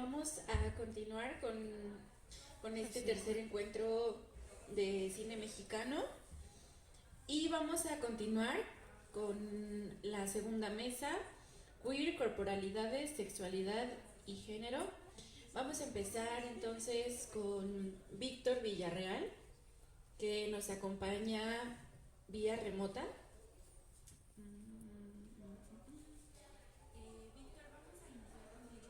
vamos a continuar con este tercer encuentro de cine mexicano y vamos a continuar con la segunda mesa, queer, corporalidades, sexualidad y género. Vamos a empezar entonces con Víctor Villarreal, que nos acompaña vía remota. Víctor, vamos a iniciar contigo.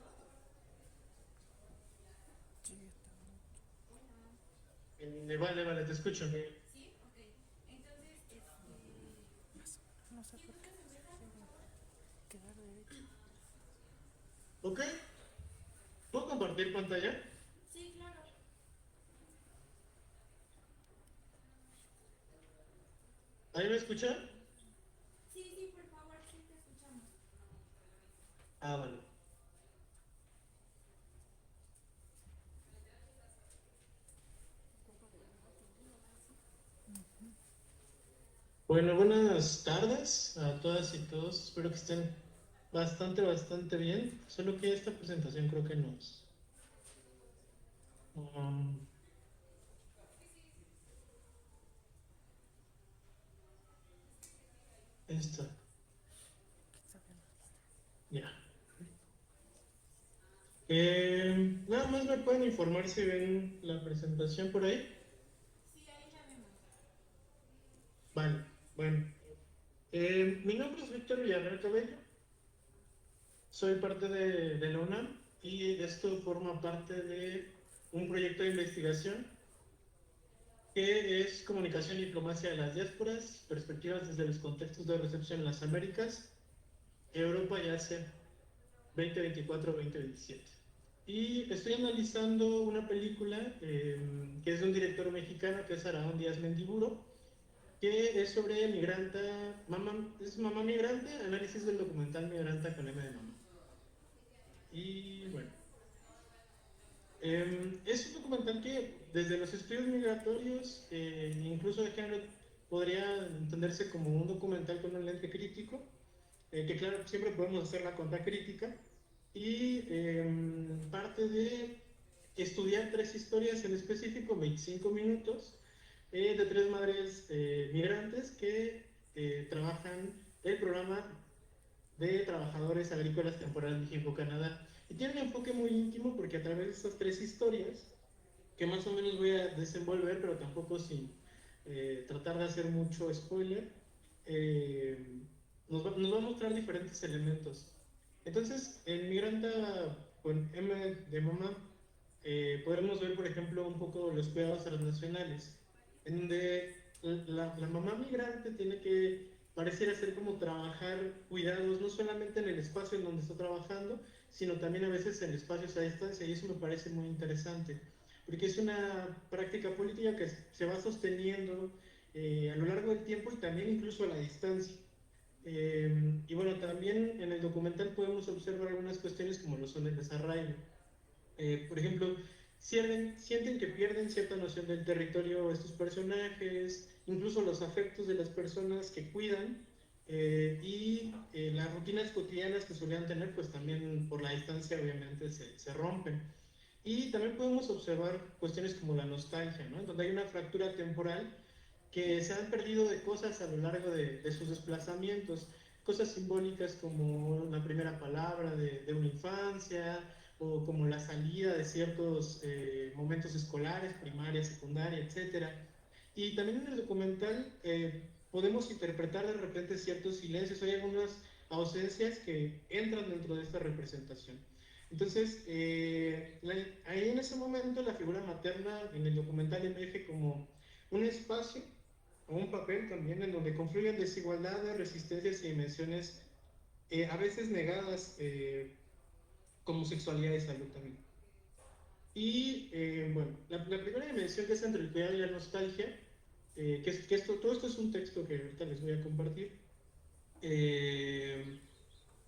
Vale, te escucho. Sí, ok. Entonces, No sé ¿quién por qué gusta empezar? quedar derecho. Ok, ¿puedo compartir pantalla? Sí, claro. ¿Ahí me escucha? Sí, sí, por favor, sí te escuchamos. Vale. Bueno, buenas tardes a todas y todos. Espero que estén bastante bien. Solo que esta presentación creo que nos... um, esta, ya. Nada más me pueden informar si ven la presentación por ahí. Sí, ahí la vemos. Vale, bueno. Mi nombre es Víctor Villarreal Cabello. Soy parte de la UNAM y esto forma parte de un proyecto de investigación que es Comunicación y Diplomacia de las Diásporas, perspectivas desde los contextos de recepción en las Américas, Europa y Asia 2024-2027. Y estoy analizando una película que es de un director mexicano que es Aarón Díaz Mendiburo, que es sobre migranta, es mamá migrante, análisis del documental Migranta con M de mamá. Y bueno. Es un documental que desde los estudios migratorios, incluso de género, podría entenderse como un documental con un lente crítico, que claro, siempre podemos hacer la contracrítica, y parte de estudiar tres historias en específico, 25 minutos, de tres madres migrantes que trabajan el programa de trabajadores agrícolas temporales México-Canadá. Y tiene un enfoque muy íntimo porque a través de estas tres historias, que más o menos voy a desenvolver, pero tampoco sin tratar de hacer mucho spoiler, nos va a mostrar diferentes elementos. Entonces, en Migranta con M de mamá, podremos ver, por ejemplo, un poco los cuidados transnacionales, en donde la mamá migrante tiene que parecer ser como trabajar cuidados, no solamente en el espacio en donde está trabajando, sino también a veces en espacios a distancia, y eso me parece muy interesante, porque es una práctica política que se va sosteniendo a lo largo del tiempo y también incluso a la distancia. Y bueno, también en el documental podemos observar algunas cuestiones como lo son el desarraigo. Por ejemplo, sienten que pierden cierta noción del territorio estos personajes, incluso los afectos de las personas que cuidan, y las rutinas cotidianas que solían tener, pues también por la distancia obviamente se rompen. Y también podemos observar cuestiones como la nostalgia, ¿no? Donde hay una fractura temporal que se han perdido de cosas a lo largo de sus desplazamientos, cosas simbólicas como la primera palabra de una infancia, o como la salida de ciertos momentos escolares, primaria, secundaria, etcétera. Y también en el documental podemos interpretar de repente ciertos silencios, hay algunas ausencias que entran dentro de esta representación. Entonces, ahí en ese momento la figura materna en el documental emerge como un espacio o un papel también en donde confluyen desigualdades, resistencias y dimensiones a veces negadas, como sexualidad y salud también. Y bueno, la primera dimensión que es entre el cuidado y la nostalgia, todo esto es un texto que ahorita les voy a compartir. Eh,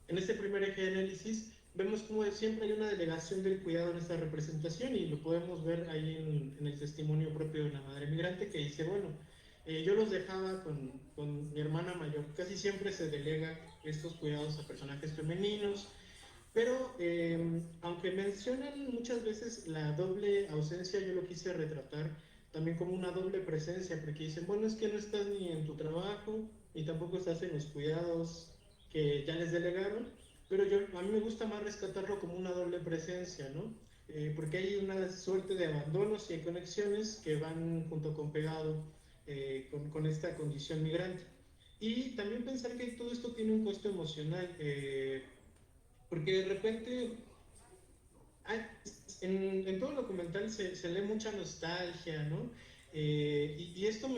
en este primer eje de análisis vemos como siempre hay una delegación del cuidado en esta representación y lo podemos ver ahí en el testimonio propio de una madre migrante que dice, bueno, yo los dejaba con mi hermana mayor, casi siempre se delega estos cuidados a personajes femeninos, Pero aunque mencionan muchas veces la doble ausencia, yo lo quise retratar también como una doble presencia, porque dicen, bueno, es que no estás ni en tu trabajo, ni tampoco estás en los cuidados que ya les delegaron, pero a mí me gusta más rescatarlo como una doble presencia, ¿no? Porque hay una suerte de abandonos y de conexiones que van junto con pegado con esta condición migrante. Y también pensar que todo esto tiene un costo emocional. Porque de repente hay- en todo el documental se lee mucha nostalgia, ¿no? Y esto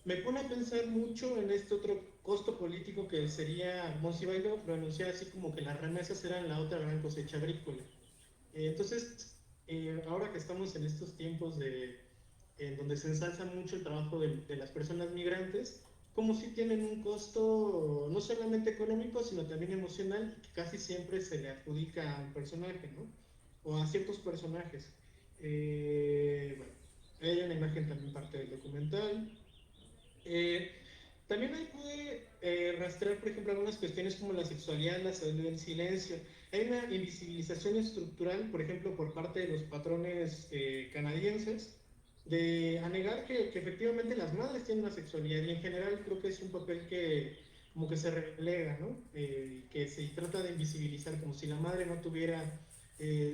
me pone a pensar mucho en este otro costo político que sería, Monsiváis lo pronuncia así como que las remesas eran la otra gran cosecha agrícola. Entonces, ahora que estamos en estos tiempos en donde se ensalza mucho el trabajo de las personas migrantes, como si tienen un costo no solamente económico, sino también emocional, que casi siempre se le adjudica a un personaje, ¿no? O a ciertos personajes. Bueno, hay una imagen también parte del documental. Eh, También ahí pude rastrear, por ejemplo, algunas cuestiones como la sexualidad, la salud del silencio. Hay una invisibilización estructural, por ejemplo, por parte de los patrones canadienses, de a negar que efectivamente las madres tienen una sexualidad y en general creo que es un papel que como que se relega, ¿no? Que se trata de invisibilizar como si la madre no tuviera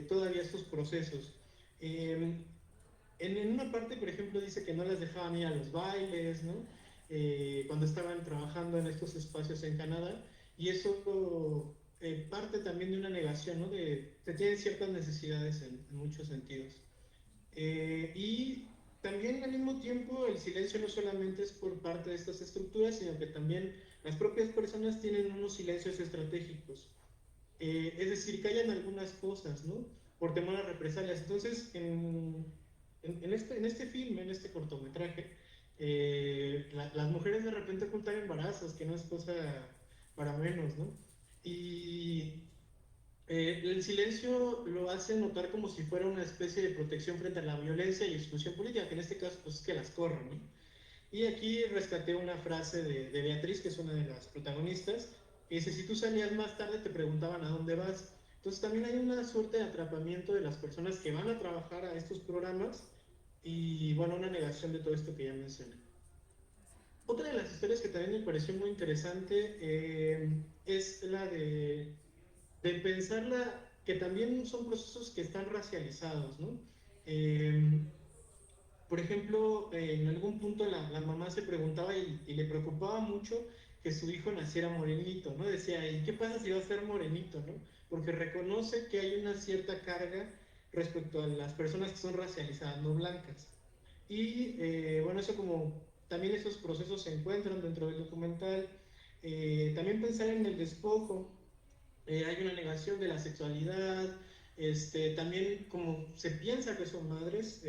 todavía estos procesos. Eh, en una parte, por ejemplo, dice que no las dejaban ir a los bailes, ¿no? Cuando estaban trabajando en estos espacios en Canadá, y eso parte también de una negación, ¿no? Se tienen ciertas necesidades en muchos sentidos. Y también al mismo tiempo el silencio no solamente es por parte de estas estructuras, sino que también las propias personas tienen unos silencios estratégicos. Es decir, callan algunas cosas, ¿no? Por temor a represalias. Entonces, en este filme, en este cortometraje, las mujeres de repente ocultan embarazos, que no es cosa para menos, ¿no? Y el silencio lo hace notar como si fuera una especie de protección frente a la violencia y exclusión política, que en este caso pues, es que las corran, ¿no? Y aquí rescaté una frase de Beatriz, que es una de las protagonistas, que dice, si tú salías más tarde te preguntaban a dónde vas. Entonces también hay una suerte de atrapamiento de las personas que van a trabajar a estos programas y bueno, una negación de todo esto que ya mencioné. Otra de las historias que también me pareció muy interesante es la de pensarla, que también son procesos que están racializados, ¿no? Eh, por ejemplo, en algún punto la mamá se preguntaba y le preocupaba mucho que su hijo naciera morenito, ¿no? Decía, ¿y qué pasa si va a ser morenito, ¿no? Porque reconoce que hay una cierta carga respecto a las personas que son racializadas, no blancas. Y bueno, eso como también esos procesos se encuentran dentro del documental. También pensar en el despojo, hay una negación de la sexualidad, también como se piensa que son madres,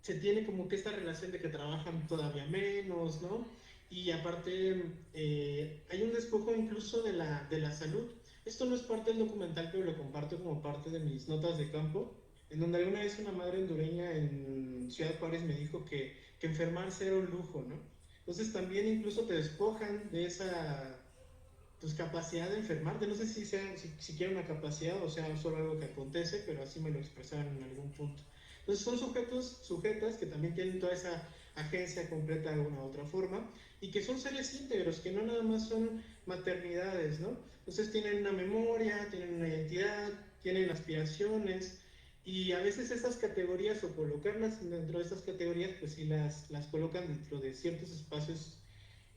se tiene como que esta relación de que trabajan todavía menos, ¿no? Y aparte hay un despojo incluso de la salud. Esto no es parte del documental, pero lo comparto como parte de mis notas de campo, en donde alguna vez una madre hondureña en Ciudad Juárez me dijo que enfermarse era un lujo, ¿no? Entonces también incluso te despojan de esa pues, capacidad de enfermarte. No sé si sea siquiera una capacidad o sea solo algo que acontece, pero así me lo expresaron en algún punto. Entonces son sujetos, sujetas que también tienen toda esa agencia completa de una u otra forma y que son seres íntegros, que no nada más son maternidades, ¿no? Entonces tienen una memoria, tienen una identidad, tienen aspiraciones y a veces esas categorías o colocarlas dentro de esas categorías, pues sí las colocan dentro de ciertos espacios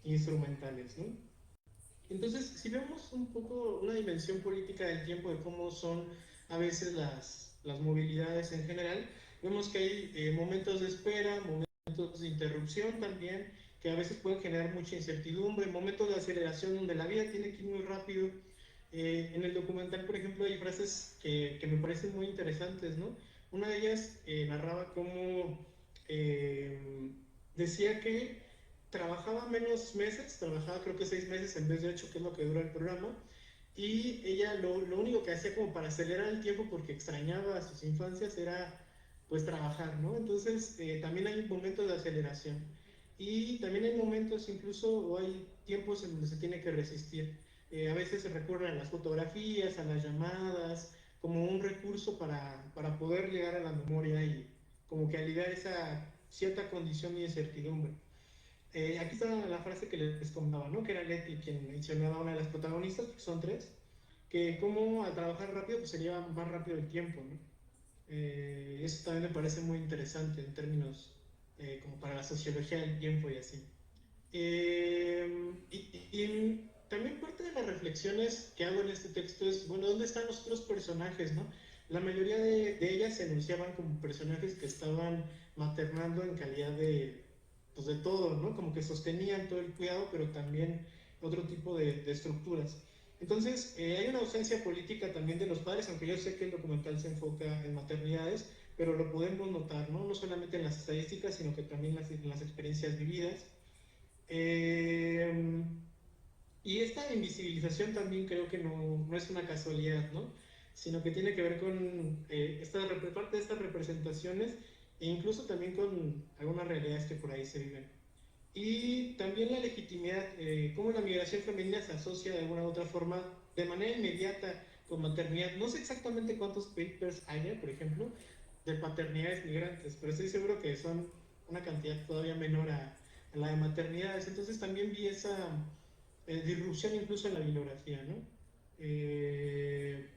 instrumentales, ¿no? Entonces, si vemos un poco una dimensión política del tiempo, de cómo son a veces las movilidades en general, vemos que hay momentos de espera, momentos de interrupción también, que a veces pueden generar mucha incertidumbre, momentos de aceleración donde la vida tiene que ir muy rápido. En el documental, por ejemplo, hay frases que me parecen muy interesantes, ¿no? Una de ellas narraba cómo decía que trabajaba menos meses, trabajaba creo que 6 meses en vez de 8, que es lo que dura el programa, y ella lo único que hacía como para acelerar el tiempo porque extrañaba sus infancias era pues trabajar, ¿no? Entonces también hay momentos de aceleración y también hay momentos incluso o hay tiempos en donde se tiene que resistir. A veces se recurre a las fotografías, a las llamadas, como un recurso para poder llegar a la memoria y como que aliviar esa cierta condición de incertidumbre. Aquí está la frase que les contaba, ¿no? Que era Leti quien mencionaba a una de las protagonistas, que son tres, que como al trabajar rápido pues se lleva más rápido el tiempo, ¿no? Eso también me parece muy interesante en términos como para la sociología del tiempo y así. Y también parte de las reflexiones que hago en este texto es, bueno, ¿dónde están los otros personajes, no? La mayoría de ellas se enunciaban como personajes que estaban maternando en calidad de, pues de todo, ¿no? Como que sostenían todo el cuidado, pero también otro tipo de estructuras. Entonces, hay una ausencia política también de los padres, aunque yo sé que el documental se enfoca en maternidades, pero lo podemos notar, ¿no? No solamente en las estadísticas, sino que también en las experiencias vividas. Eh, y esta invisibilización también creo que no es una casualidad, ¿no? Sino que tiene que ver con parte de estas representaciones e incluso también con algunas realidades que por ahí se viven. Y también la legitimidad, cómo la migración femenina se asocia de alguna u otra forma, de manera inmediata, con maternidad. No sé exactamente cuántos papers haya, por ejemplo, de paternidades migrantes, pero estoy seguro que son una cantidad todavía menor a la de maternidades. Entonces también vi esa disrupción incluso en la bibliografía, ¿no? Eh,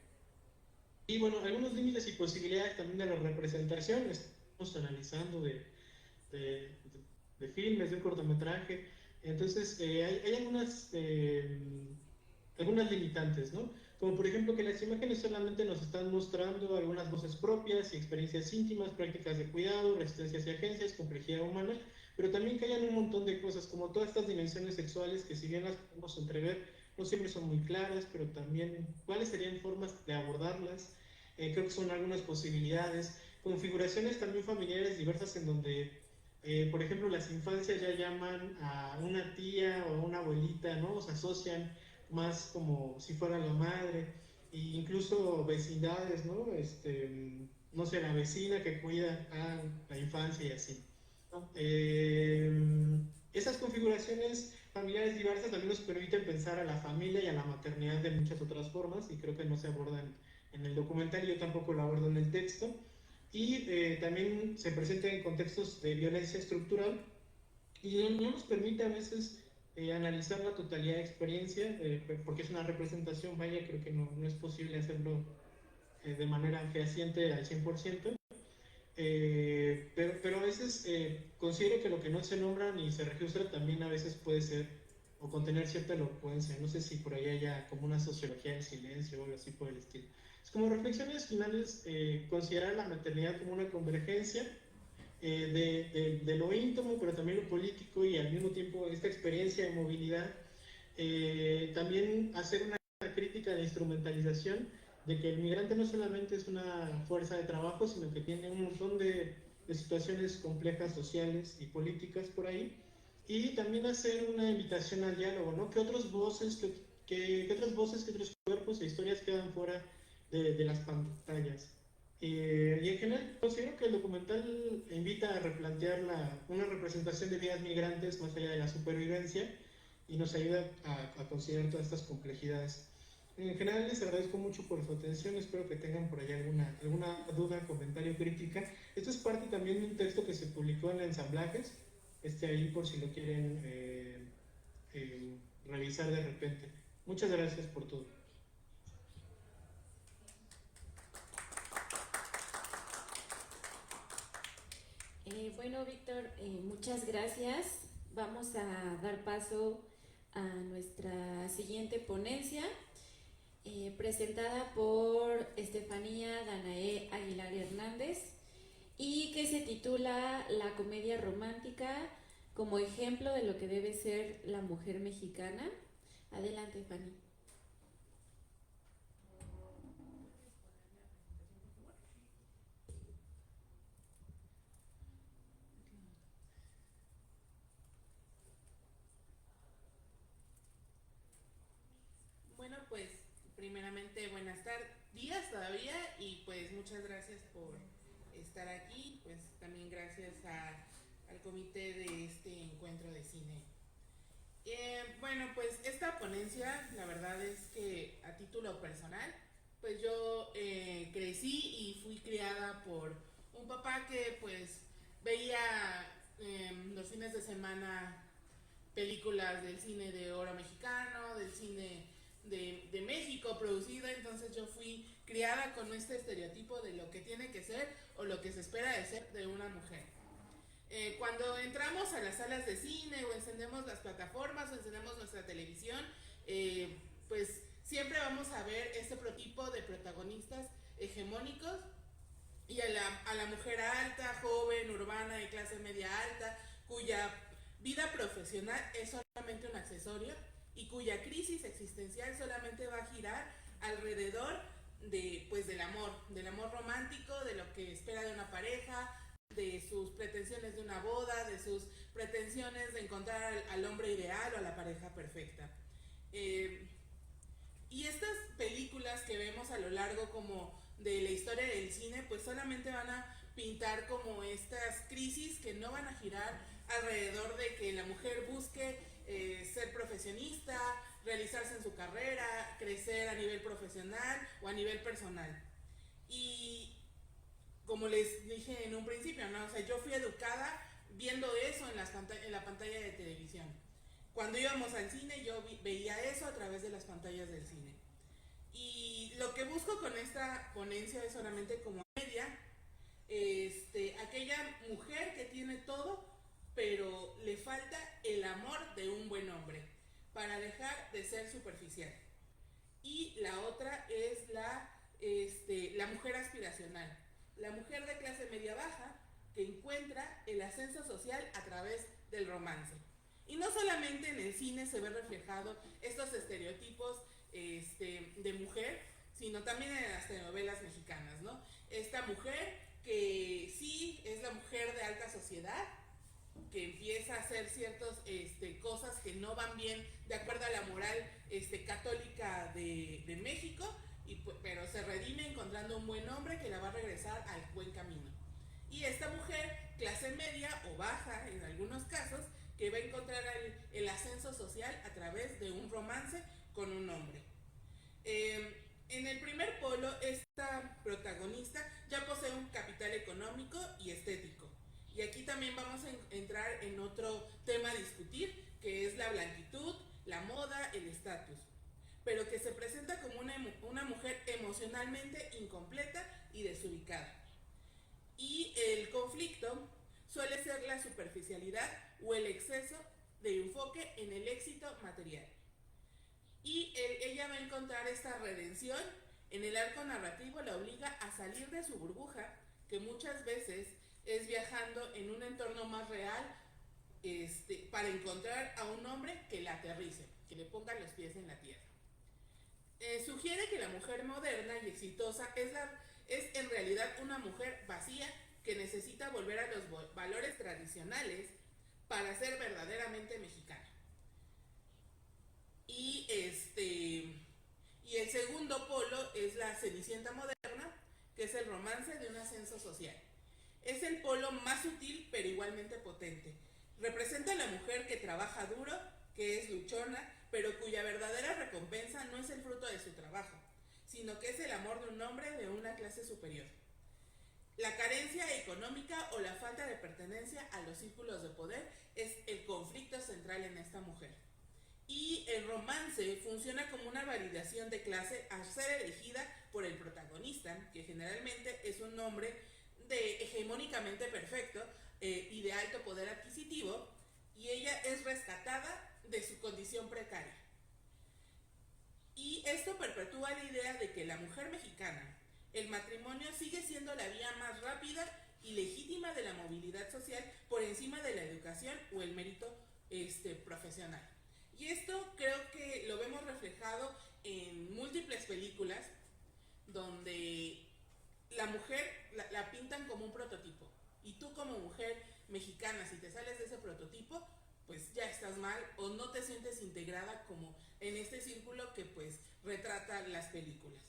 y bueno, algunos límites y posibilidades también de la representación, estamos analizando de, de filmes, de un cortometraje. Entonces, hay algunas limitantes, ¿no? Como por ejemplo que las imágenes solamente nos están mostrando algunas voces propias y experiencias íntimas, prácticas de cuidado, resistencias y agencias, complejidad humana, pero también que hayan un montón de cosas, como todas estas dimensiones sexuales que si bien las podemos entrever, no siempre son muy claras, pero también cuáles serían formas de abordarlas. Creo que son algunas posibilidades. Configuraciones también familiares diversas en donde por ejemplo, las infancias ya llaman a una tía o a una abuelita, ¿no? O se asocian más como si fuera la madre, e incluso vecindades, ¿no? No sé, la vecina que cuida a la infancia y así, ¿no? Esas configuraciones familiares diversas también nos permiten pensar a la familia y a la maternidad de muchas otras formas, y creo que no se abordan en el documental, y yo tampoco lo abordo en el texto y también se presenta en contextos de violencia estructural y no nos permite a veces analizar la totalidad de experiencia, porque es una representación, vaya, creo que no es posible hacerlo de manera fehaciente al 100%, pero a veces considero que lo que no se nombra ni se registra también a veces puede ser o contener cierta elocuencia. No sé si por ahí haya como una sociología del silencio o algo así por el estilo. Es como reflexiones finales, considerar la maternidad como una convergencia de lo íntimo, pero también lo político y al mismo tiempo esta experiencia de movilidad. También hacer una crítica de instrumentalización, de que el migrante no solamente es una fuerza de trabajo, sino que tiene un montón de situaciones complejas sociales y políticas por ahí. Y también hacer una invitación al diálogo, ¿no? Que otras voces, que otras voces, que otros cuerpos e historias quedan fuera de las pantallas. Y en general considero que el documental invita a replantear una representación de vidas migrantes más allá de la supervivencia y nos ayuda a considerar todas estas complejidades. En general les agradezco mucho por su atención, espero que tengan por ahí alguna duda, comentario, crítica. Esto es parte también de un texto que se publicó en Ensamblajes, ahí por si lo quieren revisar de repente. Muchas gracias por todo. Bueno, Víctor, muchas gracias. Vamos a dar paso a nuestra siguiente ponencia, presentada por Estefanía Danae Aguilar Hernández y que se titula La comedia romántica como ejemplo de lo que debe ser la mujer mexicana. Adelante, Fanny. Bueno, pues primeramente buenas tardes, días todavía, y pues muchas gracias por estar aquí, pues también gracias al comité de este encuentro de cine Bueno, pues esta ponencia, la verdad es que a título personal, pues yo crecí y fui criada por un papá que pues veía los fines de semana películas del cine de oro mexicano, del cine de México producido, entonces yo fui criada con este estereotipo de lo que tiene que ser o lo que se espera de ser de una mujer. Cuando entramos a las salas de cine o encendemos las plataformas o encendemos nuestra televisión, pues siempre vamos a ver este prototipo de protagonistas hegemónicos y a la mujer alta, joven, urbana, de clase media alta, cuya vida profesional es solamente un accesorio y cuya crisis existencial solamente va a girar alrededor de, pues, del amor romántico, de lo que espera de una pareja, de sus pretensiones de una boda, de sus pretensiones de encontrar al hombre ideal o a la pareja perfecta. Y estas películas que vemos a lo largo como de la historia del cine, pues solamente van a pintar como estas crisis que no van a girar alrededor de que la mujer busque ser profesionista, realizarse en su carrera, crecer a nivel profesional o a nivel personal. Y como les dije en un principio, ¿no? O sea, yo fui educada viendo eso en la pantalla de televisión. Cuando íbamos al cine yo veía eso a través de las pantallas del cine. Y lo que busco con esta ponencia es solamente como media, aquella mujer que tiene todo, pero le falta el amor de un buen hombre para dejar de ser superficial. Y la otra es la mujer aspiracional, la mujer de clase media baja que encuentra el ascenso social a través del romance. Y no solamente en el cine se ve reflejado estos estereotipos de mujer, sino también en las telenovelas mexicanas, ¿no? Esta mujer que sí es la mujer de alta sociedad, que empieza a hacer ciertas cosas que no van bien de acuerdo a la moral católica de México, pero se redime encontrando un buen hombre que la va a regresar al buen camino. Y esta mujer, clase media o baja en algunos casos, que va a encontrar el ascenso social a través de un romance con un hombre. En el primer polo, esta protagonista ya posee un capital económico y estético. Y aquí también vamos a entrar en otro tema a discutir, que es la blanquitud, la moda, el estatus. Pero que se presenta como una mujer emocionalmente incompleta y desubicada. Y el conflicto suele ser la superficialidad o el exceso de enfoque en el éxito material. Y ella va a encontrar esta redención en el arco narrativo, la obliga a salir de su burbuja, que muchas veces es viajando en un entorno más real, para encontrar a un hombre que la aterrice, que le ponga los pies en la tierra. Sugiere que la mujer moderna y exitosa es en realidad una mujer vacía que necesita volver a los valores tradicionales para ser verdaderamente mexicana. Y el segundo polo es la Cenicienta moderna, que es el romance de un ascenso social. Es el polo más sutil pero igualmente potente. Representa a la mujer que trabaja duro, que es luchona, pero cuya verdadera recompensa no es el fruto de su trabajo, sino que es el amor de un hombre de una clase superior. La carencia económica o la falta de pertenencia a los círculos de poder es el conflicto central en esta mujer. Y el romance funciona como una validación de clase al ser elegida por el protagonista, que generalmente es un hombre hegemónicamente perfecto y de alto poder adquisitivo, y ella es rescatada de su condición precaria. Y esto perpetúa la idea de que la mujer mexicana, el matrimonio sigue siendo la vía más rápida y legítima de la movilidad social por encima de la educación o el mérito profesional. Y esto creo que lo vemos reflejado en múltiples películas donde la mujer la pintan como un prototipo. Y tú como mujer mexicana, si te sales de ese prototipo, pues ya estás mal o no te sientes integrada como en este círculo que pues retrata las películas.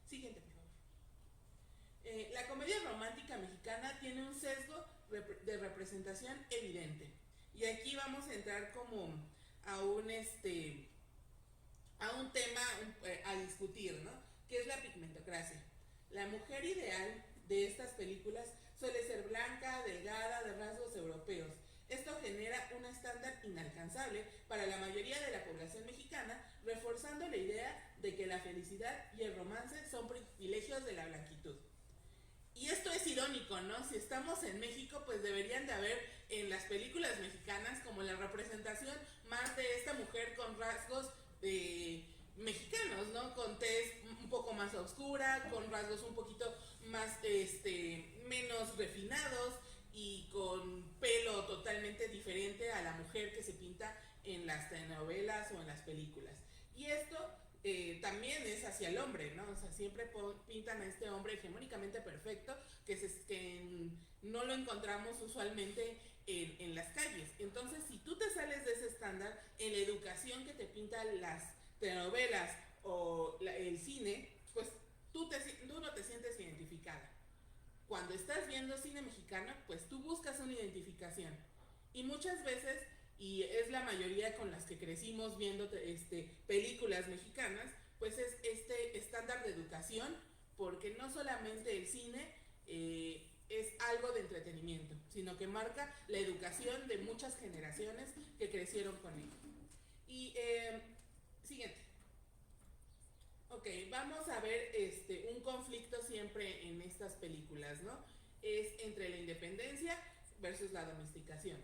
Siguiente, por favor. La comedia romántica mexicana tiene un sesgo de representación evidente. Y aquí vamos a entrar como a un tema a discutir, ¿no? Que es la pigmentocracia. La mujer ideal de estas películas suele ser blanca, delgada, de rasgos europeos. Esto genera un estándar inalcanzable para la mayoría de la población mexicana, reforzando la idea de que la felicidad y el romance son privilegios de la blanquitud. Y esto es irónico, ¿no? Si estamos en México, pues deberían de haber en las películas mexicanas como la representación más de esta mujer con rasgos mexicanos, ¿no? Con tez un poco más oscura, con rasgos un poquito más, menos refinados y con pelo totalmente diferente a la mujer que se pinta en las telenovelas o en las películas. Y esto también es hacia el hombre, ¿no? O sea, siempre pintan a este hombre hegemónicamente perfecto que no lo encontramos usualmente en las calles. Entonces, si tú te sales de ese estándar en la educación que te pintan las telenovelas o el cine, pues tú no te sientes identificada. Cuando estás viendo cine mexicano, pues tú buscas una identificación. Y muchas veces, y es la mayoría con las que crecimos viendo películas mexicanas, pues es este estándar de educación, porque no solamente el cine es algo de entretenimiento, sino que marca la educación de muchas generaciones que crecieron con él. Y siguiente. Ok, vamos a ver un conflicto siempre en estas películas, ¿no? Es entre la independencia versus la domesticación.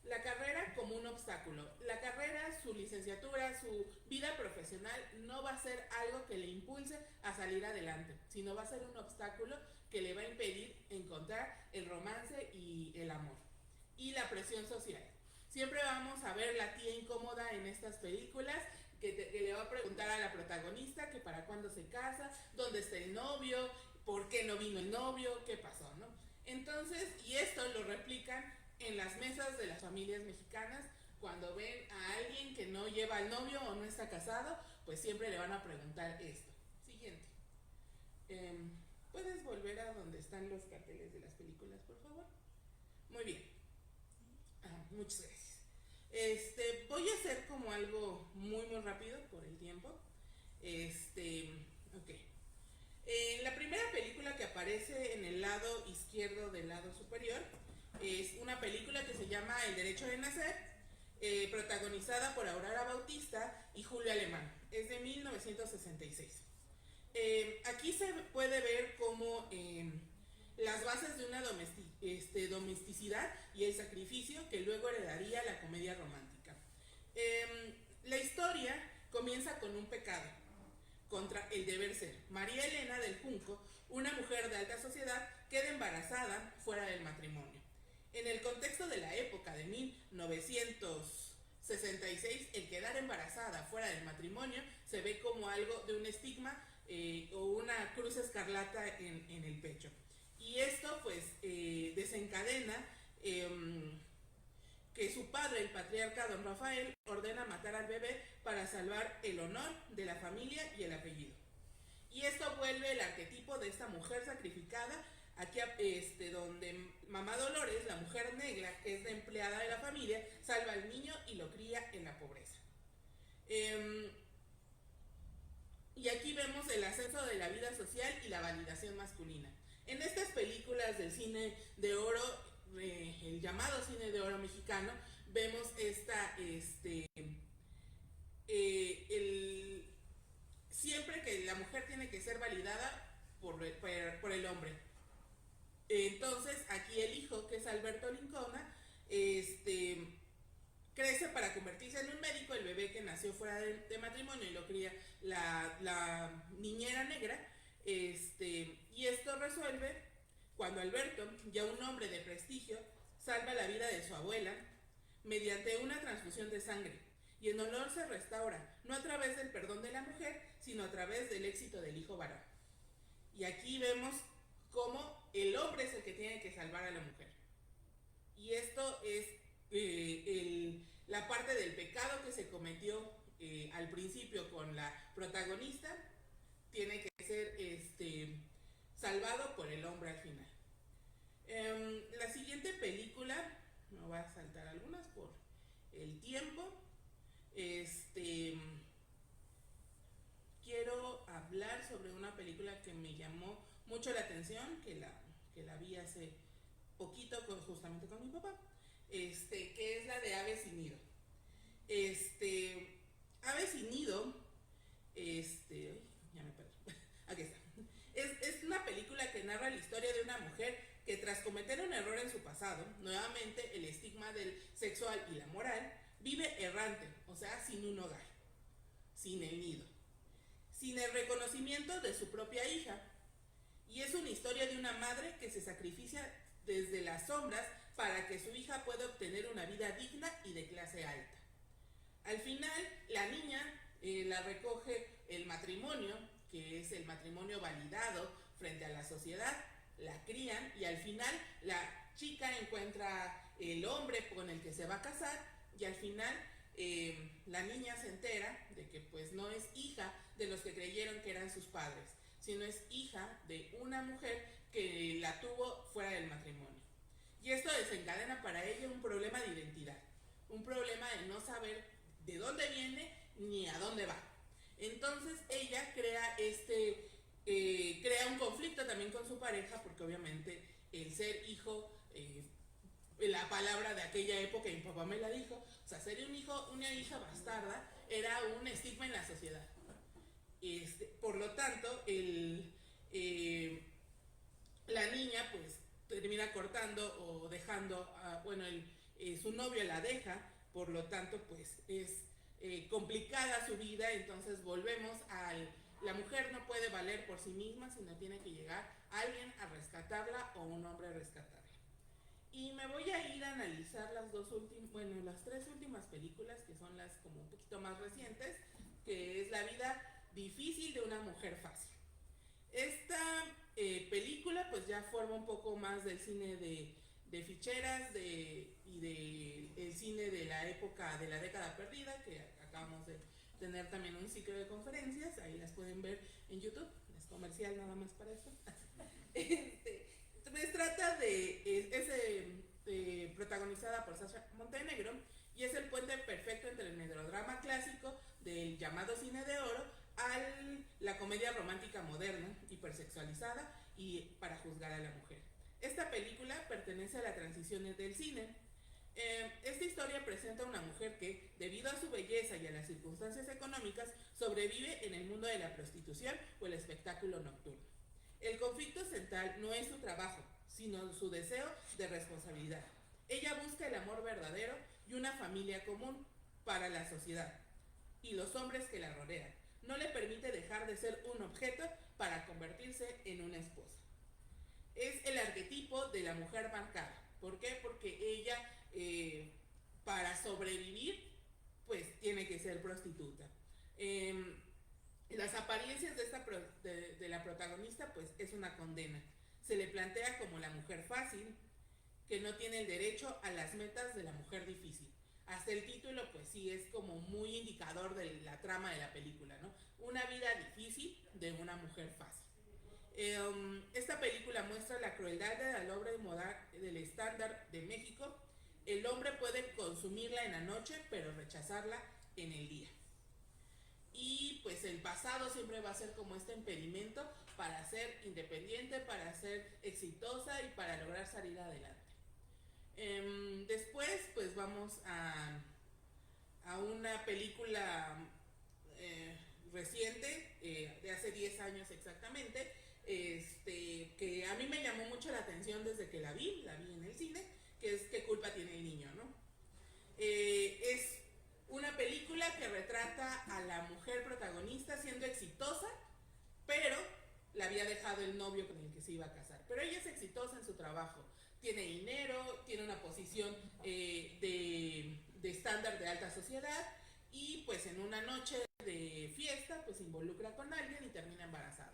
La carrera como un obstáculo. La carrera, su licenciatura, su vida profesional no va a ser algo que le impulse a salir adelante, sino va a ser un obstáculo que le va a impedir encontrar el romance y el amor. Y la presión social. Siempre vamos a ver la tía incómoda en estas películas que le va a preguntar a la protagonista que para cuándo se casa, dónde está el novio, por qué no vino el novio, qué pasó, ¿no? Entonces, y esto lo replican en las mesas de las familias mexicanas, cuando ven a alguien que no lleva al novio o no está casado, pues siempre le van a preguntar esto. Siguiente. ¿Puedes volver a donde están los carteles de las películas, por favor? Muy bien. Muchas gracias. Voy a hacer como algo muy rápido por el tiempo. Ok. La primera película que aparece en el lado izquierdo del lado superior es una película que se llama El Derecho de Nacer, protagonizada por Aurora Bautista y Julio Alemán. Es de 1966. Aquí se puede ver cómo las bases de una domesticidad y el sacrificio que luego heredaría la comedia romántica. La historia comienza con un pecado contra el deber ser. María Elena del Junco, una mujer de alta sociedad, queda embarazada fuera del matrimonio. En el contexto de la época de 1966, el quedar embarazada fuera del matrimonio se ve como algo de un estigma o una cruz escarlata en el pecho. Y esto pues desencadena que su padre, el patriarca don Rafael, ordena matar al bebé para salvar el honor de la familia y el apellido. Y esto vuelve el arquetipo de esta mujer sacrificada, aquí donde mamá Dolores, la mujer negra, que es la empleada de la familia, salva al niño y lo cría en la pobreza. Y aquí vemos el ascenso de la vida social y la validación masculina. En estas películas del cine de oro, el llamado cine de oro mexicano, vemos siempre que la mujer tiene que ser validada por el hombre. Entonces, aquí el hijo, que es Alberto Lincona, crece para convertirse en un médico. El bebé que nació fuera de matrimonio y lo cría la niñera negra. Y esto resuelve cuando Alberto, ya un hombre de prestigio, salva la vida de su abuela mediante una transfusión de sangre. Y el honor se restaura, no a través del perdón de la mujer, sino a través del éxito del hijo varón. Y aquí vemos cómo el hombre es el que tiene que salvar a la mujer. Y esto es la parte del pecado que se cometió al principio con la protagonista, tiene que ser salvado por el hombre al final. La siguiente película, me voy a saltar algunas por el tiempo, Este, quiero hablar sobre una película que me llamó mucho la atención, que la vi hace poquito justamente con mi papá, que es la de Ave sin Nido. Ave sin Nido, ya me perdí, aquí está. Es una película que narra la historia de una mujer que tras cometer un error en su pasado, nuevamente el estigma del sexual y la moral, vive errante, o sea, sin un hogar, sin el nido, sin el reconocimiento de su propia hija. Y es una historia de una madre que se sacrifica desde las sombras para que su hija pueda obtener una vida digna y de clase alta. Al final, la niña la recoge el matrimonio, que es el matrimonio validado frente a la sociedad, la crían y al final la chica encuentra el hombre con el que se va a casar y al final la niña se entera de que pues no es hija de los que creyeron que eran sus padres, sino es hija de una mujer que la tuvo fuera del matrimonio. Y esto desencadena para ella un problema de identidad, un problema de no saber de dónde viene ni a dónde va. Entonces ella crea crea un conflicto también con su pareja, porque obviamente el ser hijo, la palabra de aquella época, mi papá me la dijo, o sea, ser una hija bastarda era un estigma en la sociedad. Por lo tanto, la niña pues termina cortando o dejando, su novio la deja, por lo tanto pues es complicada su vida, entonces volvemos al... La mujer no puede valer por sí misma, sino tiene que llegar alguien a rescatarla o un hombre a rescatarla. Y me voy a ir a analizar las tres últimas películas, que son las como un poquito más recientes, que es La vida difícil de una mujer fácil. Esta película pues ya forma un poco más del cine de ficheras y del cine de la época de la década perdida, que acabamos de tener también un ciclo de conferencias, ahí las pueden ver en YouTube, es comercial nada más para eso. Pues trata protagonizada por Sasha Montenegro, y es el puente perfecto entre el melodrama clásico del llamado cine de oro a la comedia romántica moderna, hipersexualizada y para juzgar a la mujer. Esta película pertenece a la transición del cine. Esta historia presenta a una mujer que, debido a su belleza y a las circunstancias económicas, sobrevive en el mundo de la prostitución o el espectáculo nocturno. El conflicto central no es su trabajo, sino su deseo de responsabilidad. Ella busca el amor verdadero y una familia común para la sociedad y los hombres que la rodean. No le permite dejar de ser un objeto para convertirse en una esposa. Es el arquetipo de la mujer marcada. ¿Por qué? Porque ella, para sobrevivir, pues tiene que ser prostituta. Las apariencias de la protagonista, pues es una condena. Se le plantea como la mujer fácil, que no tiene el derecho a las metas de la mujer difícil. Hasta el título, pues sí, es como muy indicador de la trama de la película, ¿no? Una vida difícil de una mujer fácil. Esta película muestra la crueldad de la doble moral del estándar de México. El hombre puede consumirla en la noche, pero rechazarla en el día. Y pues el pasado siempre va a ser como este impedimento para ser independiente, para ser exitosa y para lograr salir adelante. Después pues vamos a una película reciente, de hace 10 años exactamente, que a mí me llamó mucho la atención desde que la vi en el cine, que es ¿Qué culpa tiene el niño?, ¿no? Es una película que retrata a la mujer protagonista siendo exitosa, pero la había dejado el novio con el que se iba a casar. Pero ella es exitosa en su trabajo, tiene dinero, tiene una posición de estándar de alta sociedad, y pues en una noche de fiesta pues se involucra con alguien y termina embarazada.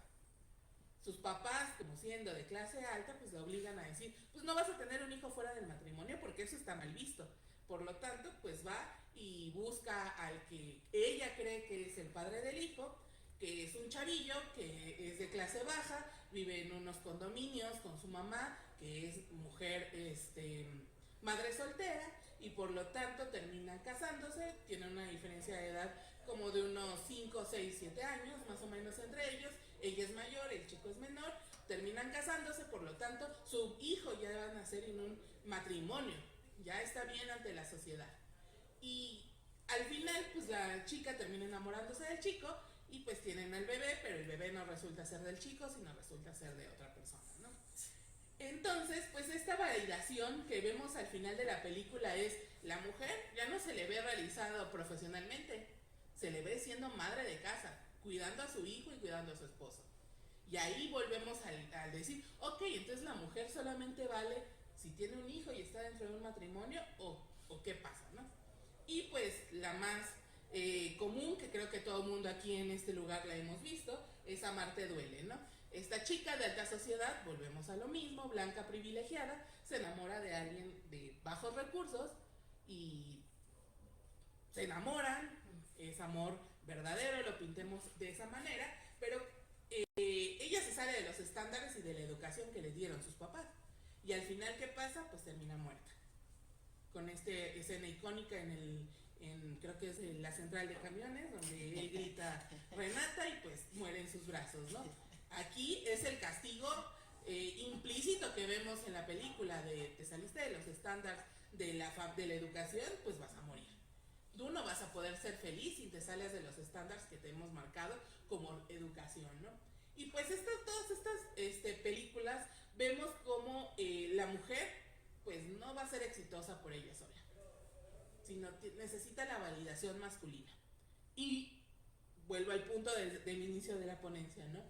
Sus papás, como siendo de clase alta, pues la obligan a decir, pues no vas a tener un hijo fuera del matrimonio porque eso está mal visto. Por lo tanto, pues va y busca al que ella cree que es el padre del hijo, que es un chavillo, que es de clase baja, vive en unos condominios con su mamá, que es mujer madre soltera y por lo tanto termina casándose, tiene una diferencia de edad como de unos 5, 6, 7 años, más o menos entre ellos, ella es mayor, el chico es menor, terminan casándose, por lo tanto su hijo ya va a nacer en un matrimonio, ya está bien ante la sociedad. Y al final, pues la chica termina enamorándose del chico y pues tienen al bebé, pero el bebé no resulta ser del chico, sino resulta ser de otra persona, ¿no? Entonces, pues esta validación que vemos al final de la película es, la mujer ya no se le ve realizado profesionalmente, se le ve siendo madre de casa, cuidando a su hijo y cuidando a su esposo. Y ahí volvemos al decir, ok, entonces la mujer solamente vale si tiene un hijo y está dentro de un matrimonio o qué pasa, ¿no? Y pues la más común, que creo que todo el mundo aquí en este lugar la hemos visto, es Amarte duele, ¿no? Esta chica de alta sociedad, volvemos a lo mismo, blanca privilegiada, se enamora de alguien de bajos recursos y se enamoran, es amor verdadero, lo pintemos de esa manera, pero ella se sale de los estándares y de la educación que le dieron sus papás. Y al final, ¿qué pasa? Pues termina muerta. Con esta escena icónica creo que es la central de camiones, donde él grita Renata y pues muere en sus brazos, ¿no? Aquí es el castigo implícito que vemos en la película de te saliste de los estándares de la educación, pues vas a morir. Tú no vas a poder ser feliz si te sales de los estándares que te hemos marcado como educación, ¿no? Y pues todas estas películas vemos como la mujer pues no va a ser exitosa por ella sola, sino necesita la validación masculina. Y vuelvo al punto del inicio de la ponencia, ¿no?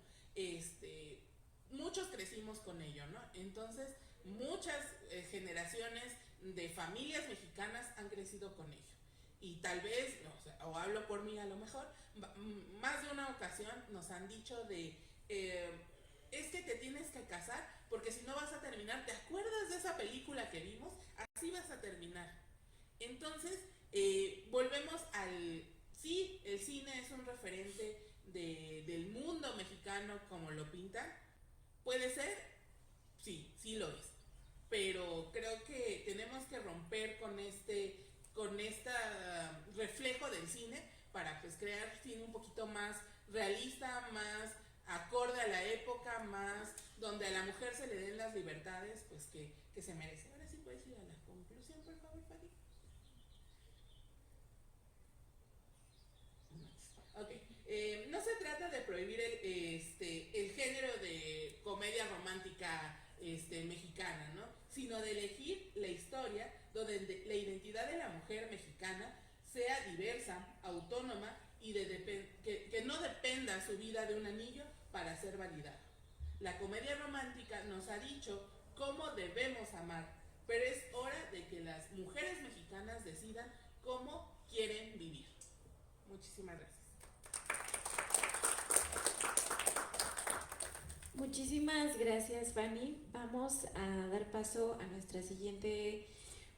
Muchos crecimos con ello, ¿no? Entonces, muchas generaciones de familias mexicanas han crecido con ello. Y tal vez, o hablo por mí a lo mejor, más de una ocasión nos han dicho de, es que te tienes que casar porque si no vas a terminar, ¿te acuerdas de esa película que vimos? Así vas a terminar. Entonces, volvemos sí, el cine es un referente del mundo mexicano como lo pintan. ¿Puede ser? Sí lo es. Pero creo que tenemos que romper con este reflejo del cine para pues crear cine un poquito más realista, más acorde a la época, más donde a la mujer se le den las libertades pues que se merece. Ahora sí puedes ir a la conclusión, por favor, Fabi. Ok, no se trata de prohibir el género de comedia romántica mexicana, ¿no? Sino de elegir la historia donde la identidad de la mujer mexicana sea diversa, autónoma y que no dependa su vida de un anillo para ser validada. La comedia romántica nos ha dicho cómo debemos amar, pero es hora de que las mujeres mexicanas decidan cómo quieren vivir. Muchísimas gracias. Muchísimas gracias, Fanny. Vamos a dar paso a nuestra siguiente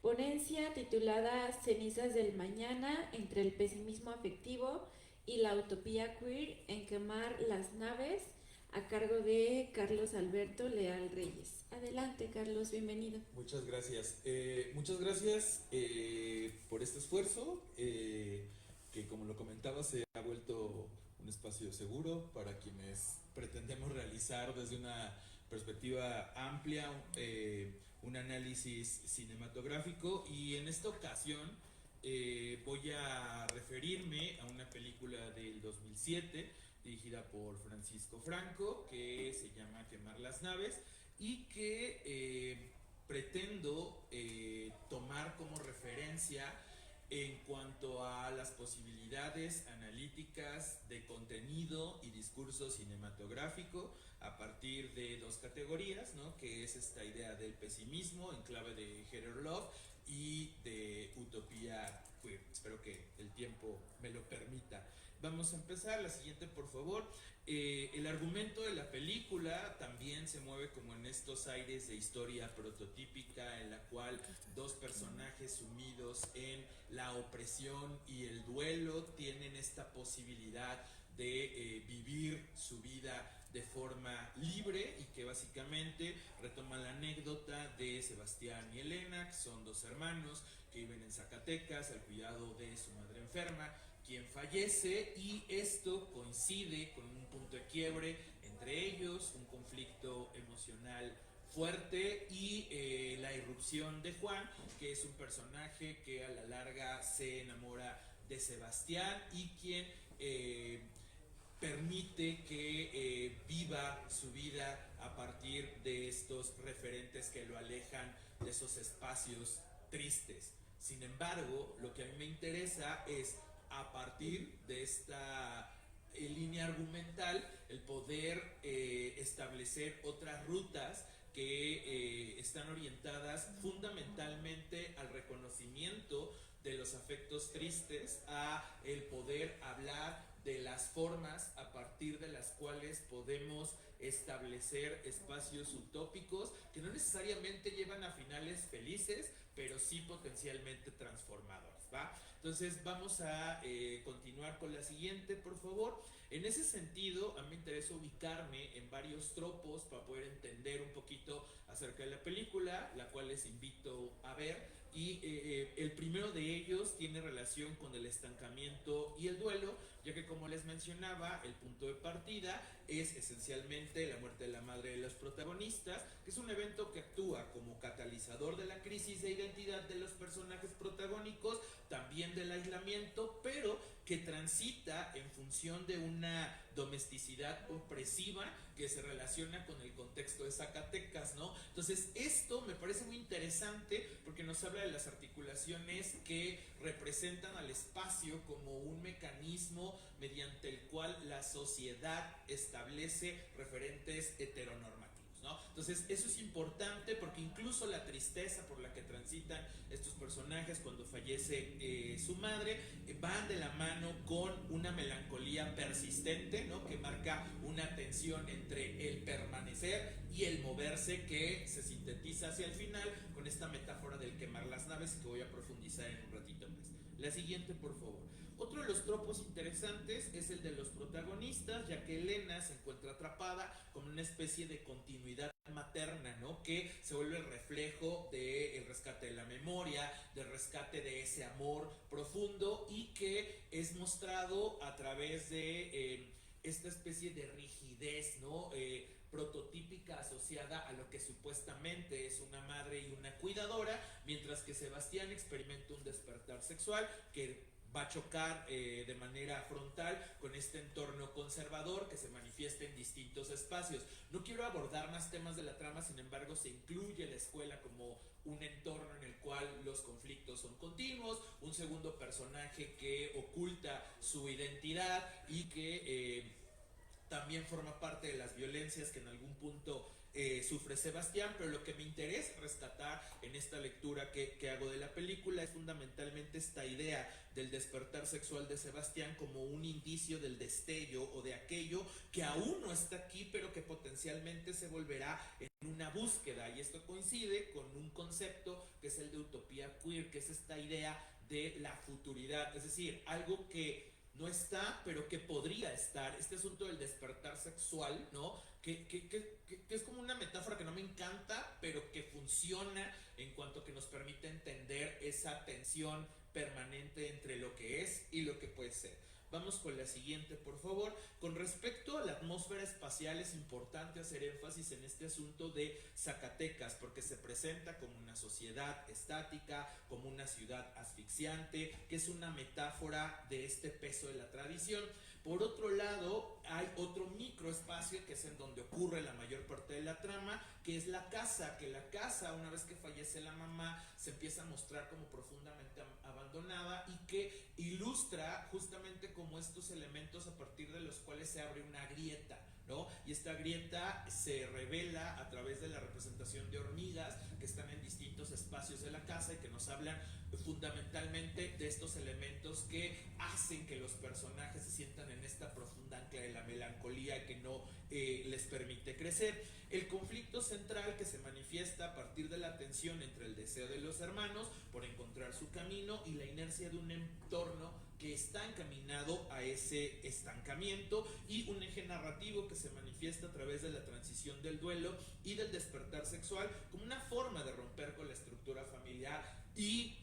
ponencia titulada Cenizas del Mañana entre el pesimismo afectivo y la utopía queer en quemar las naves, a cargo de Carlos Alberto Leal Reyes. Adelante, Carlos, bienvenido. Muchas gracias. Por este esfuerzo, que como lo comentaba se ha vuelto un espacio seguro para quienes pretendemos realizar desde una perspectiva amplia un análisis cinematográfico, y en esta ocasión voy a referirme a una película del 2007 dirigida por Francisco Franco que se llama Quemar las naves y que pretendo tomar como referencia en cuanto a las posibilidades analíticas de contenido y discurso cinematográfico a partir de dos categorías, ¿no? Que es esta idea del pesimismo en clave de Heather Love y de utopía queer. Espero que el tiempo me lo permita. Vamos a empezar. La siguiente, por favor. El argumento de la película también se mueve como en estos aires de historia prototípica en la cual dos personajes sumidos en la opresión y el duelo tienen esta posibilidad de vivir su vida de forma libre, y que básicamente retoma la anécdota de Sebastián y Elena, que son dos hermanos que viven en Zacatecas al cuidado de su madre enferma, quien fallece, y esto coincide con un punto de quiebre entre ellos, un conflicto emocional fuerte, y la irrupción de Juan, que es un personaje que a la larga se enamora de Sebastián y quien permite que viva su vida a partir de estos referentes que lo alejan de esos espacios tristes. Sin embargo, lo que a mí me interesa es, a partir de esta línea argumental, el poder establecer otras rutas que están orientadas fundamentalmente al reconocimiento de los afectos tristes, a el poder hablar de las formas a partir de las cuales podemos establecer espacios utópicos que no necesariamente llevan a finales felices, pero sí potencialmente transformadores, ¿va? Entonces vamos a continuar con la siguiente, por favor. En ese sentido, a mí me interesa ubicarme en varios tropos para poder entender un poquito acerca de la película, la cual les invito a ver. Y el primero de ellos tiene relación con el estancamiento y el duelo, ya que, como les mencionaba, el punto de partida es esencialmente la muerte de la madre de los protagonistas, que es un evento que actúa como catalizador de la crisis de identidad de los personajes protagónicos, también del aislamiento, pero que transita en función de una domesticidad opresiva que se relaciona con el contexto de Zacatecas, ¿no? Entonces esto me parece muy interesante porque nos habla de las articulaciones que representan al espacio como un mecanismo mediante el cual la sociedad establece referentes heteronormativos, ¿no? Entonces eso es importante porque incluso la tristeza por la que transitan estos personajes cuando fallece su madre van de la mano con una melancolía persistente, ¿no? Que marca una tensión entre el permanecer y el moverse, que se sintetiza hacia el final con esta metáfora del quemar las naves, que voy a profundizar en un ratito más. La siguiente, por favor. Otro de los tropos interesantes es el de los protagonistas, ya que Elena se encuentra atrapada con una especie de continuidad materna, ¿no? Que se vuelve el reflejo del rescate de la memoria, del rescate de ese amor profundo, y que es mostrado a través de esta especie de rigidez, ¿no? Prototípica asociada a lo que supuestamente es una madre y una cuidadora, mientras que Sebastián experimenta un despertar sexual que va a chocar de manera frontal con este entorno conservador que se manifiesta en distintos espacios. No quiero abordar más temas de la trama, sin embargo se incluye la escuela como un entorno en el cual los conflictos son continuos, un segundo personaje que oculta su identidad y que también forma parte de las violencias que en algún punto sufre Sebastián, pero lo que me interesa rescatar en esta lectura que hago de la película es fundamentalmente esta idea del despertar sexual de Sebastián como un indicio del destello o de aquello que aún no está aquí, pero que potencialmente se volverá en una búsqueda, y esto coincide con un concepto que es el de utopía queer, que es esta idea de la futuridad, es decir, algo que no está, pero que podría estar. Este asunto del despertar sexual, ¿no? Que es como una metáfora que no me encanta, pero que funciona en cuanto que nos permite entender esa tensión permanente entre lo que es y lo que puede ser. Vamos con la siguiente, por favor. Con respecto a la atmósfera espacial, es importante hacer énfasis en este asunto de Zacatecas, porque se presenta como una sociedad estática, como una ciudad asfixiante, que es una metáfora de este peso de la tradición. Por otro lado, hay otro microespacio que es en donde ocurre la mayor parte de la trama, que es la casa, que la casa, una vez que fallece la mamá, se empieza a mostrar como profundamente abandonada, y que ilustra justamente como estos elementos a partir de los cuales se abre una grieta, ¿no? Y esta grieta se revela a través de la representación de hormigas que están en distintos espacios de la casa y que nos hablan fundamentalmente de estos elementos que hacen que los personajes se sientan en esta profunda ancla de la melancolía que no les permite crecer. El conflicto central que se manifiesta a partir de la tensión entre el deseo de los hermanos por encontrar su camino y la inercia de un entorno que está encaminado a ese estancamiento, y un eje narrativo que se manifiesta a través de la transición del duelo y del despertar sexual como una forma de romper con la estructura familiar y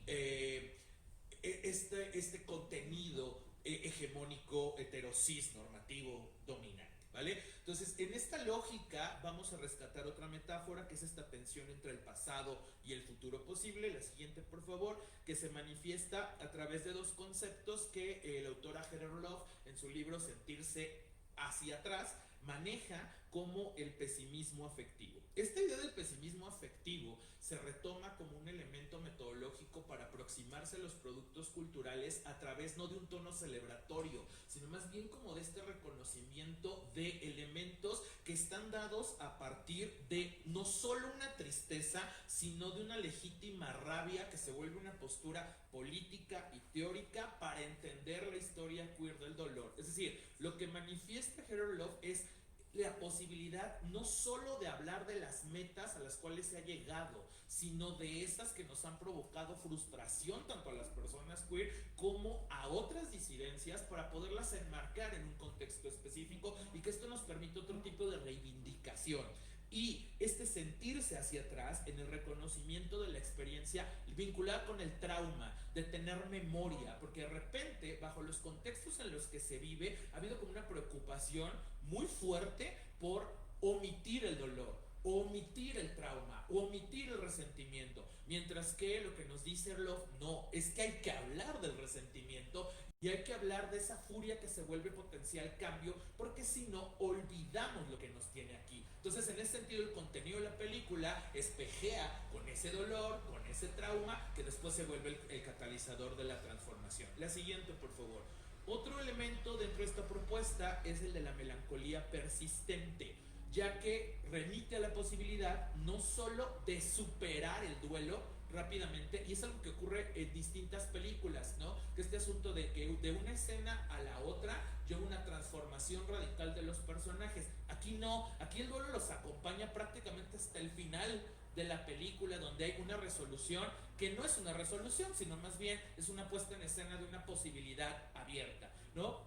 este contenido hegemónico, heterosis, normativo, dominante. ¿Vale? Entonces, en esta lógica vamos a rescatar otra metáfora, que es esta tensión entre el pasado y el futuro posible. La siguiente, por favor, que se manifiesta a través de dos conceptos que el autor Heather Love, en su libro Sentirse hacia atrás, maneja como el pesimismo afectivo. Esta idea del pesimismo afectivo se retoma como un elemento metodológico para aproximarse a los productos culturales a través no de un tono celebratorio, sino más bien como de este reconocimiento de elementos que están dados a partir de no solo una tristeza, sino de una legítima rabia que se vuelve una postura política y teórica para entender la historia queer del dolor. Es decir, lo que manifiesta Heather Love es la posibilidad no solo de hablar de las metas a las cuales se ha llegado, sino de esas que nos han provocado frustración tanto a las personas queer como a otras disidencias, para poderlas enmarcar en un contexto específico y que esto nos permite otro tipo de reivindicación. Y este sentirse hacia atrás en el reconocimiento de la experiencia vinculada con el trauma, de tener memoria, porque de repente, bajo los contextos en los que se vive, ha habido como una preocupación muy fuerte por omitir el dolor, omitir el trauma, omitir el resentimiento, mientras que lo que nos dice Love, no, es que hay que hablar del resentimiento y hay que hablar de esa furia que se vuelve potencial cambio, porque si no, olvidamos lo que nos tiene aquí. Entonces, en ese sentido, el contenido de la película espejea con ese dolor, con ese trauma, que después se vuelve el catalizador de la transformación. La siguiente, por favor. Otro elemento dentro de esta propuesta es el de la melancolía persistente, ya que remite a la posibilidad no solo de superar el duelo rápidamente, y es algo que ocurre en distintas películas, ¿no? Que este asunto de que de una escena a la otra lleva una transformación radical de los personajes. Aquí no, aquí el duelo los acompaña prácticamente hasta el final de la película, donde hay una resolución que no es una resolución, sino más bien es una puesta en escena de una posibilidad abierta, ¿no?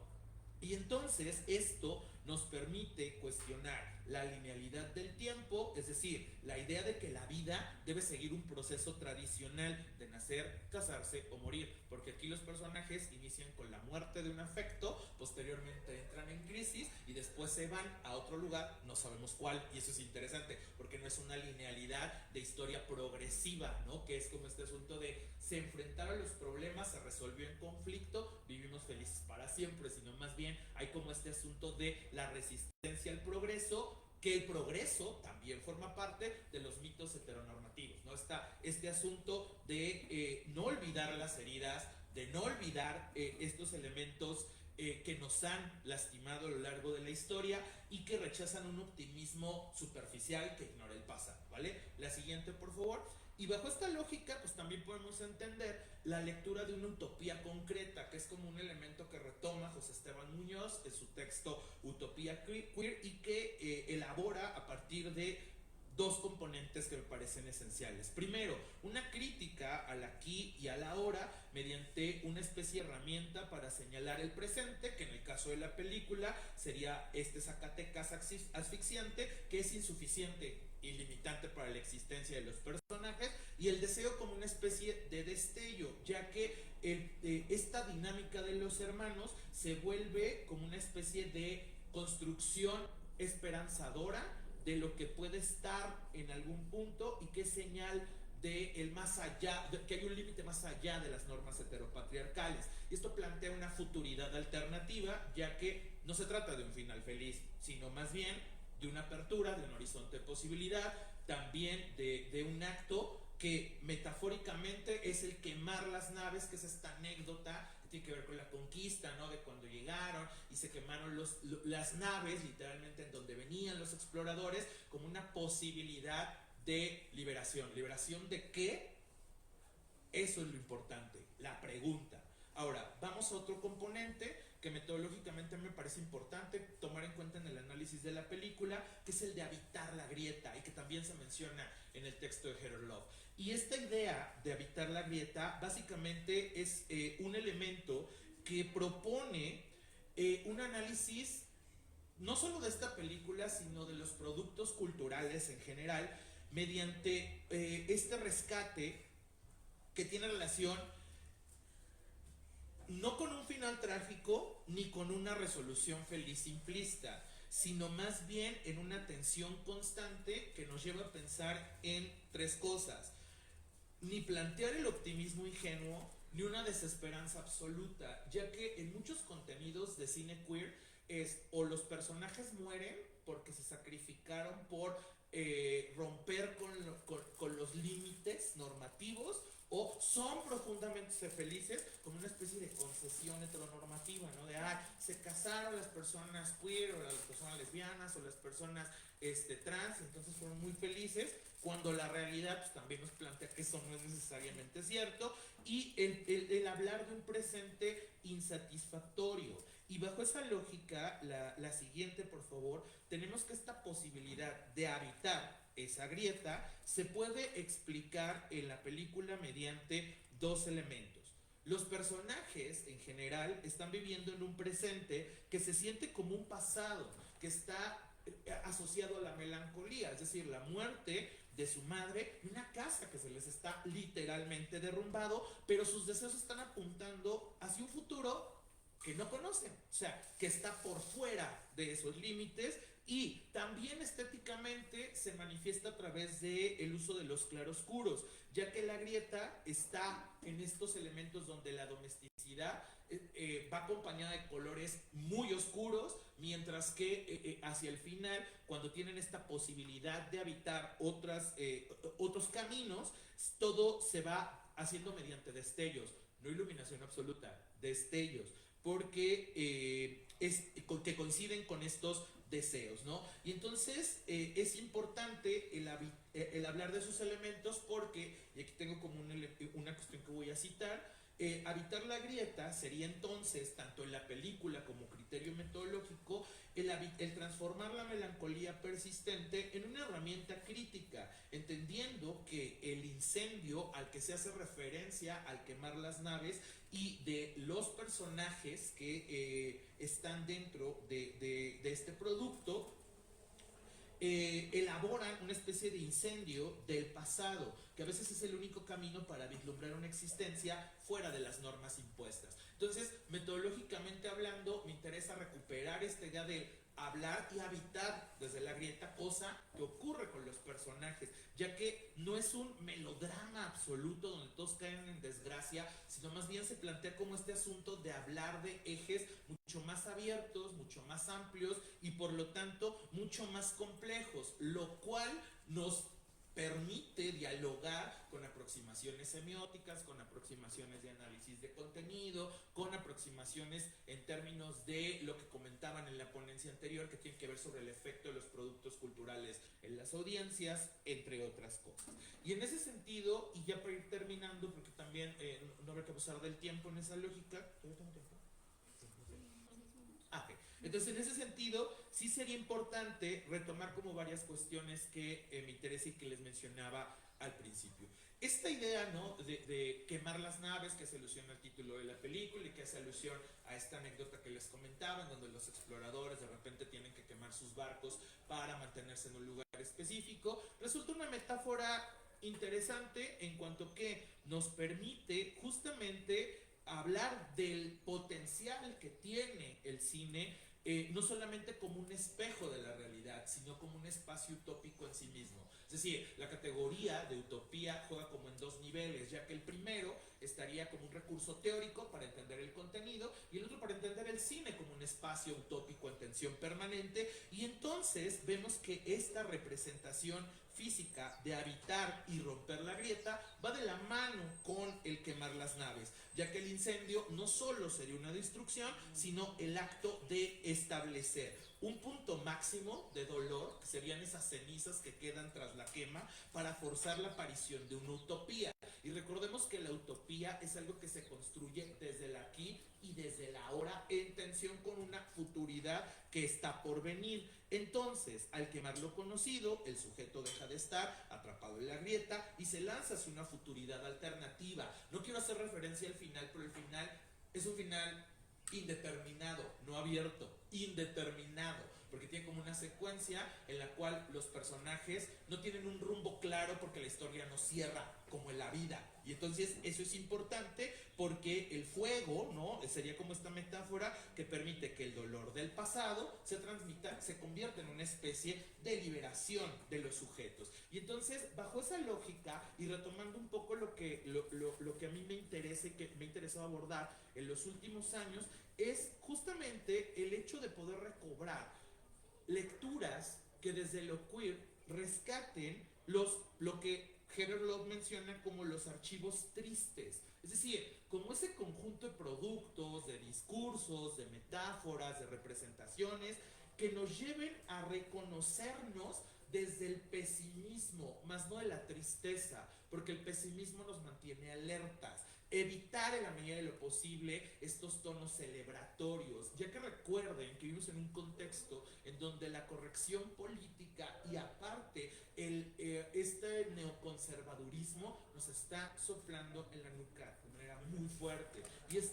Y entonces esto nos permite cuestionar la linealidad del tiempo, es decir, la idea de que la vida debe seguir un proceso tradicional de nacer, casarse o morir, porque aquí los personajes inician con la muerte de un afecto, posteriormente entran en crisis y después se van a otro lugar, no sabemos cuál, y eso es interesante, porque no es una linealidad de historia progresiva, ¿no? Que es como este asunto de se enfrentaron los problemas, se resolvió en conflicto, vivimos felices para siempre, sino más bien hay como este asunto de la resistencia al progreso, que el progreso también forma parte de los mitos heteronormativos, ¿no? Está este asunto de no olvidar las heridas, de no olvidar estos elementos que nos han lastimado a lo largo de la historia y que rechazan un optimismo superficial que ignora el pasado, ¿vale? La siguiente, por favor. Y bajo esta lógica, pues también podemos entender la lectura de una utopía concreta, que es como un elemento que retoma José Esteban Muñoz en su texto Utopía Queer, y que elabora a partir de dos componentes que me parecen esenciales. Primero, una crítica al aquí y al ahora mediante una especie de herramienta para señalar el presente, que en el caso de la película sería este Zacatecas asfixiante, que es insuficiente y limitante para la existencia de los personajes, y el deseo como una especie de destello, ya que esta dinámica de los hermanos se vuelve como una especie de construcción esperanzadora de lo que puede estar en algún punto y que es señal de el más allá, de que hay un límite más allá de las normas heteropatriarcales. Y esto plantea una futuridad alternativa, ya que no se trata de un final feliz, sino más bien de una apertura, de un horizonte de posibilidad, también de un acto que metafóricamente es el quemar las naves, que es esta anécdota que tiene que ver con la conquista, ¿no? De cuando llegaron y se quemaron las naves, literalmente en donde venían los exploradores, como una posibilidad de liberación. ¿Liberación de qué? Eso es lo importante, la pregunta. Ahora, vamos a otro componente que metodológicamente me parece importante tomar en cuenta en el análisis de la película, que es el de habitar la grieta, y que también se menciona en el texto de Heather Love. Y esta idea de habitar la grieta básicamente es un elemento que propone un análisis no solo de esta película, sino de los productos culturales en general, mediante este rescate que tiene relación no con un final trágico ni con una resolución feliz simplista, sino más bien en una tensión constante que nos lleva a pensar en tres cosas: ni plantear el optimismo ingenuo, ni una desesperanza absoluta, ya que en muchos contenidos de cine queer es o los personajes mueren porque se sacrificaron por romper con los límites normativos, o son profundamente felices como una especie de concesión heteronormativa, ¿no? De, se casaron las personas queer, o las personas lesbianas, o las personas trans, entonces fueron muy felices, cuando la realidad pues, también nos plantea que eso no es necesariamente cierto, y el hablar de un presente insatisfactorio. Y bajo esa lógica, la siguiente, por favor, tenemos que esta posibilidad de habitar esa grieta se puede explicar en la película mediante dos elementos. Los personajes en general están viviendo en un presente que se siente como un pasado, que está asociado a la melancolía, es decir, la muerte de su madre, una casa que se les está literalmente derrumbado, pero sus deseos están apuntando hacia un futuro que no conocen, o sea, que está por fuera de esos límites. Y también estéticamente se manifiesta a través del uso de los claroscuros, ya que la grieta está en estos elementos donde la domesticidad va acompañada de colores muy oscuros, mientras que hacia el final, cuando tienen esta posibilidad de habitar otros caminos, todo se va haciendo mediante destellos, no iluminación absoluta, destellos, porque que coinciden con estos deseos, ¿no? Y entonces es importante el hablar de esos elementos porque, y aquí tengo como una cuestión que voy a citar, habitar la grieta sería entonces, tanto en la película como criterio metodológico, el transformar la melancolía persistente en una herramienta crítica, entendiendo que el incendio al que se hace referencia al quemar las naves y de los personajes que están dentro de este producto, elaboran una especie de incendio del pasado, que a veces es el único camino para vislumbrar una existencia fuera de las normas impuestas. Entonces, metodológicamente hablando, me interesa recuperar esta idea de hablar y habitar desde la grieta, cosa que ocurre con los personajes, ya que no es un melodrama absoluto donde todos caen en desgracia, sino más bien se plantea como este asunto de hablar de ejes mucho más abiertos, mucho más amplios y por lo tanto mucho más complejos, lo cual nos permite dialogar con aproximaciones semióticas, con aproximaciones de análisis de contenido, con aproximaciones en términos de lo que comentaban en la ponencia anterior, que tiene que ver sobre el efecto de los productos culturales en las audiencias, entre otras cosas. Y en ese sentido, y ya para ir terminando, porque también no habrá que abusar del tiempo en esa lógica, ¿todavía tengo tiempo? Okay. Entonces, en ese sentido, sí sería importante retomar como varias cuestiones que me interesa y que les mencionaba al principio. Esta idea, ¿no?, de quemar las naves, que hace alusión al título de la película y que hace alusión a esta anécdota que les comentaba, en donde los exploradores de repente tienen que quemar sus barcos para mantenerse en un lugar específico, resulta una metáfora interesante en cuanto que nos permite justamente hablar del potencial que tiene el cine, no solamente como un espejo de la realidad, sino como un espacio utópico en sí mismo. Es decir, la categoría de utopía juega como en dos niveles, ya que el primero estaría como un recurso teórico para entender el contenido y el otro para entender el cine como un espacio utópico en tensión permanente, y entonces vemos que esta representación física de habitar y romper la grieta va de la mano con el quemar las naves, ya que el incendio no solo sería una destrucción, sino el acto de establecer un punto máximo de dolor, que serían esas cenizas que quedan tras la quema, para forzar la aparición de una utopía. Y recordemos que la utopía es algo que se construye desde el aquí y desde el ahora, en tensión con una futuridad que está por venir. Entonces, al quemar lo conocido, el sujeto deja de estar atrapado en la grieta y se lanza hacia una futuridad alternativa. No quiero hacer referencia al final, pero el final es un final indeterminado, no abierto, indeterminado, porque tiene como una secuencia en la cual los personajes no tienen un rumbo claro porque la historia no cierra como en la vida. Y entonces eso es importante porque el fuego, ¿no? Sería como esta metáfora que permite que el dolor del pasado se transmita, se convierta en una especie de liberación de los sujetos. Y entonces, bajo esa lógica, y retomando un poco lo que a mí me interesa y que me ha interesado abordar en los últimos años, es justamente el hecho de poder recobrar lecturas que desde lo queer rescaten lo que Heather Love menciona como los archivos tristes. Es decir, como ese conjunto de productos, de discursos, de metáforas, de representaciones que nos lleven a reconocernos desde el pesimismo, más no de la tristeza, porque el pesimismo nos mantiene alertas. Evitar en la medida de lo posible estos tonos celebratorios, ya que recuerden que vivimos en un contexto en donde la corrección política y aparte este neoconservadurismo nos está soplando en la nuca de manera muy fuerte. Y es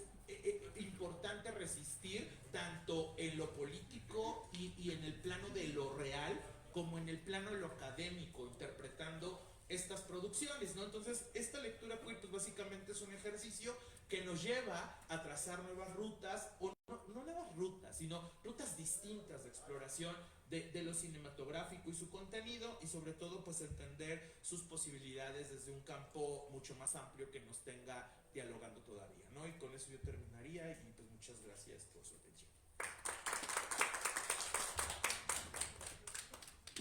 importante resistir tanto en lo político y en el plano de lo real, como en el plano de lo académico, interpretando estas producciones, ¿no? Entonces, esta lectura queer, pues básicamente es un ejercicio que nos lleva a trazar nuevas rutas, o no nuevas rutas, sino rutas distintas de exploración de lo cinematográfico y su contenido, y sobre todo, pues entender sus posibilidades desde un campo mucho más amplio que nos tenga dialogando todavía, ¿no? Y con eso yo terminaría, y pues muchas gracias por su atención.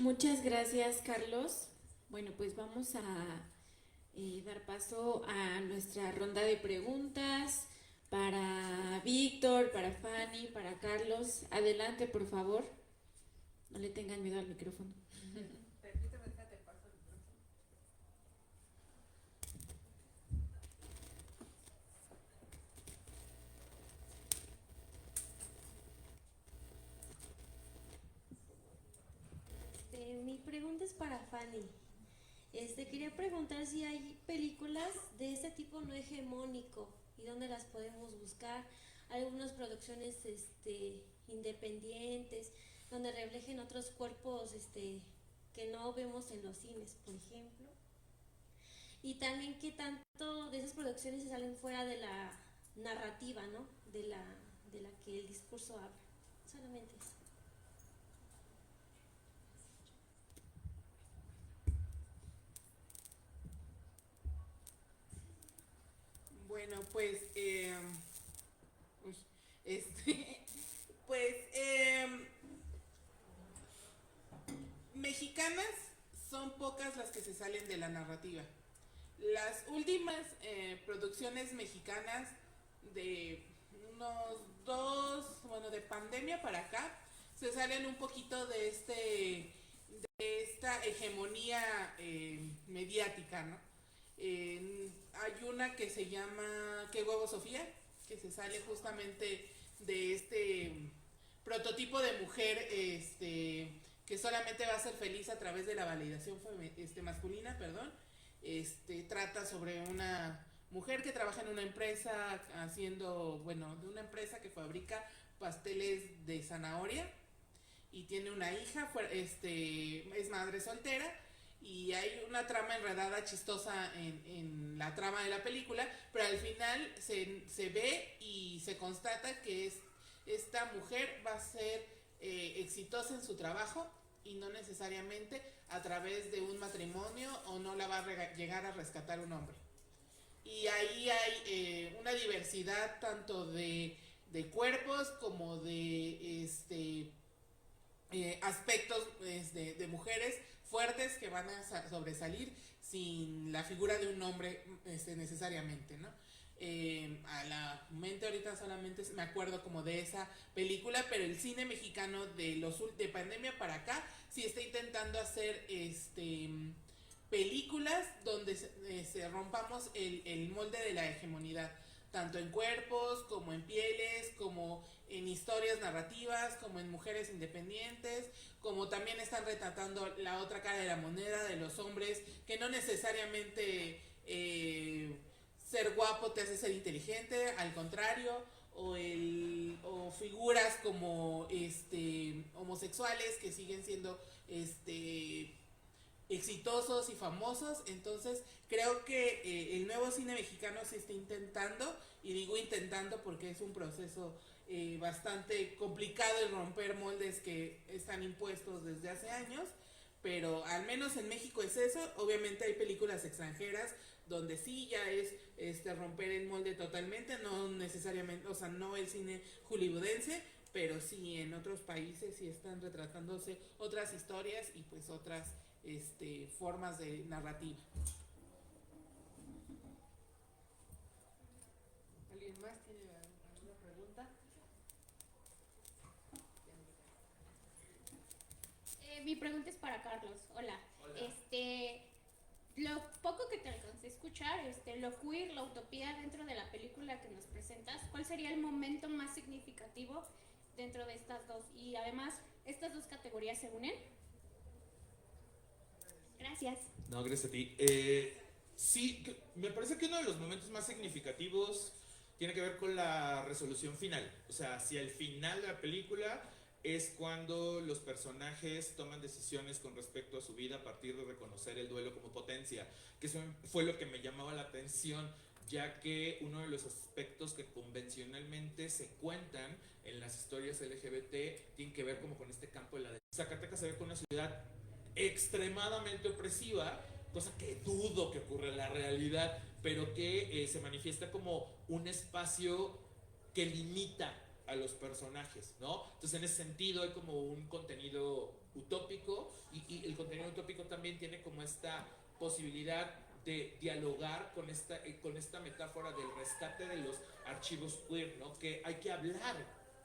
Muchas gracias, Carlos. Bueno, pues vamos a dar paso a nuestra ronda de preguntas para Víctor, para Fanny, para Carlos. Adelante, por favor. No le tengan miedo al micrófono. Permíteme, déjate paso el micrófono. Mi pregunta es para Fanny. Quería preguntar si hay películas de este tipo no hegemónico y dónde las podemos buscar. Algunas producciones independientes, donde reflejen otros cuerpos que no vemos en los cines, por ejemplo. Y también qué tanto de esas producciones se salen fuera de la narrativa, ¿no? De la que el discurso habla. Solamente eso. Bueno, pues, pues, mexicanas son pocas las que se salen de la narrativa. Las últimas producciones mexicanas de de pandemia para acá, se salen un poquito de esta hegemonía mediática, ¿no? Hay una que se llama ¿Qué huevo, Sofía? Que se sale justamente de este prototipo de mujer que solamente va a ser feliz a través de la validación masculina, perdón. Trata sobre una mujer que trabaja en una empresa de una empresa que fabrica pasteles de zanahoria y tiene una hija, es madre soltera. Y hay una trama enredada chistosa en la trama de la película, pero al final se ve y se constata que esta mujer va a ser exitosa en su trabajo y no necesariamente a través de un matrimonio, o no la va a llegar a rescatar un hombre. Y ahí hay una diversidad tanto de cuerpos como de aspectos de mujeres fuertes que van a sobresalir sin la figura de un hombre necesariamente, ¿no? A la mente ahorita solamente me acuerdo como de esa película, pero el cine mexicano de pandemia para acá sí está intentando hacer películas donde se rompamos el molde de la hegemonidad, tanto en cuerpos, como en pieles, como en historias narrativas, como en mujeres independientes, como también están retratando la otra cara de la moneda de los hombres, que no necesariamente ser guapo te hace ser inteligente, al contrario, o el o figuras como homosexuales que siguen siendo exitosos y famosos. Entonces creo que el nuevo cine mexicano se está intentando, y digo intentando porque es un proceso bastante complicado el romper moldes que están impuestos desde hace años, pero al menos en México es eso. Obviamente hay películas extranjeras donde sí ya es romper el molde totalmente, no necesariamente, o sea, no el cine hollywoodense, pero sí en otros países sí están retratándose otras historias y pues otras formas de narrativa. ¿Alguien más tiene alguna pregunta? Mi pregunta es para Carlos. Hola. Lo poco que te alcancé a escuchar, lo queer, la utopía dentro de la película que nos presentas, ¿cuál sería el momento más significativo dentro de estas dos? Y además, ¿estas dos categorías se unen? Gracias. No, gracias a ti. Sí, me parece que uno de los momentos más significativos tiene que ver con la resolución final. O sea, hacia el final de la película es cuando los personajes toman decisiones con respecto a su vida a partir de reconocer el duelo como potencia, que eso fue lo que me llamaba la atención, ya que uno de los aspectos que convencionalmente se cuentan en las historias LGBT tiene que ver como con este campo de la... Zacatecas se ve como una ciudad extremadamente opresiva, cosa que dudo que ocurra en la realidad, pero que se manifiesta como un espacio que limita a los personajes, ¿no? Entonces en ese sentido hay como un contenido utópico, y el contenido utópico también tiene como esta posibilidad de dialogar con esta metáfora del rescate de los archivos queer, ¿no? Que hay que hablar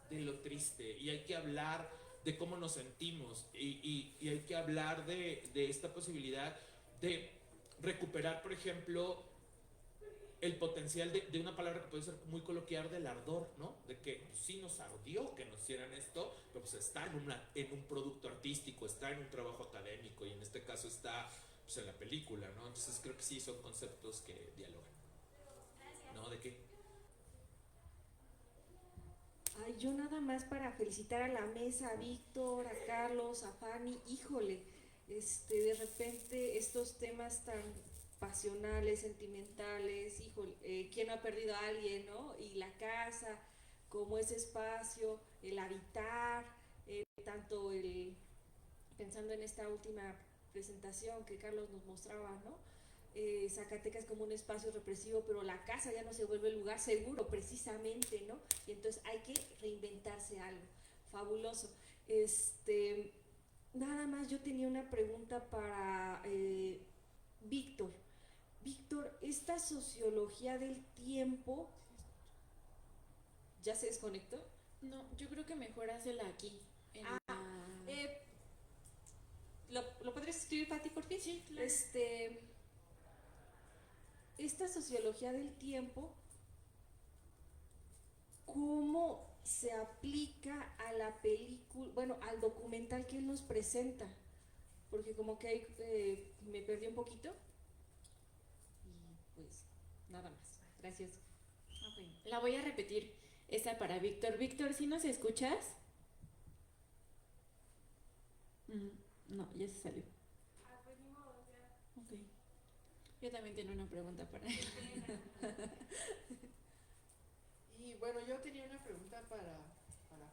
de lo triste y hay que hablar de cómo nos sentimos, y hay que hablar de esta posibilidad de recuperar, por ejemplo, el potencial de una palabra que puede ser muy coloquial, del ardor, ¿no? De que pues, sí nos ardió que nos hicieran esto, pero pues está en un producto artístico, está en un trabajo académico, y en este caso está pues, en la película, ¿no? Entonces creo que sí son conceptos que dialogan. ¿No? ¿De qué? Ay, yo nada más para felicitar a la mesa, a Víctor, a Carlos, a Fanny. Híjole, de repente estos temas tan pasionales, sentimentales, híjole, quién ha perdido a alguien, ¿no? Y la casa, como ese espacio, el habitar, tanto pensando en esta última presentación que Carlos nos mostraba, ¿no? Zacatecas como un espacio represivo, pero la casa ya no se vuelve el lugar seguro precisamente, ¿no? Y entonces hay que reinventarse algo. Fabuloso. Nada más yo tenía una pregunta para Víctor. Víctor, esta sociología del tiempo, ¿ya se desconectó? No, yo creo que mejor hácela aquí. ¿Lo podrías escribir para ti por fin? Sí, claro. Esta sociología del tiempo, ¿cómo se aplica a la película, bueno, al documental que él nos presenta? Porque como que ahí me perdí un poquito. Y pues, nada más. Gracias. Okay. La voy a repetir. Esta para Víctor. Víctor, ¿sí nos escuchas? No, ya se salió. Ok. Yo también tengo una pregunta para él. Y bueno, yo tenía una pregunta para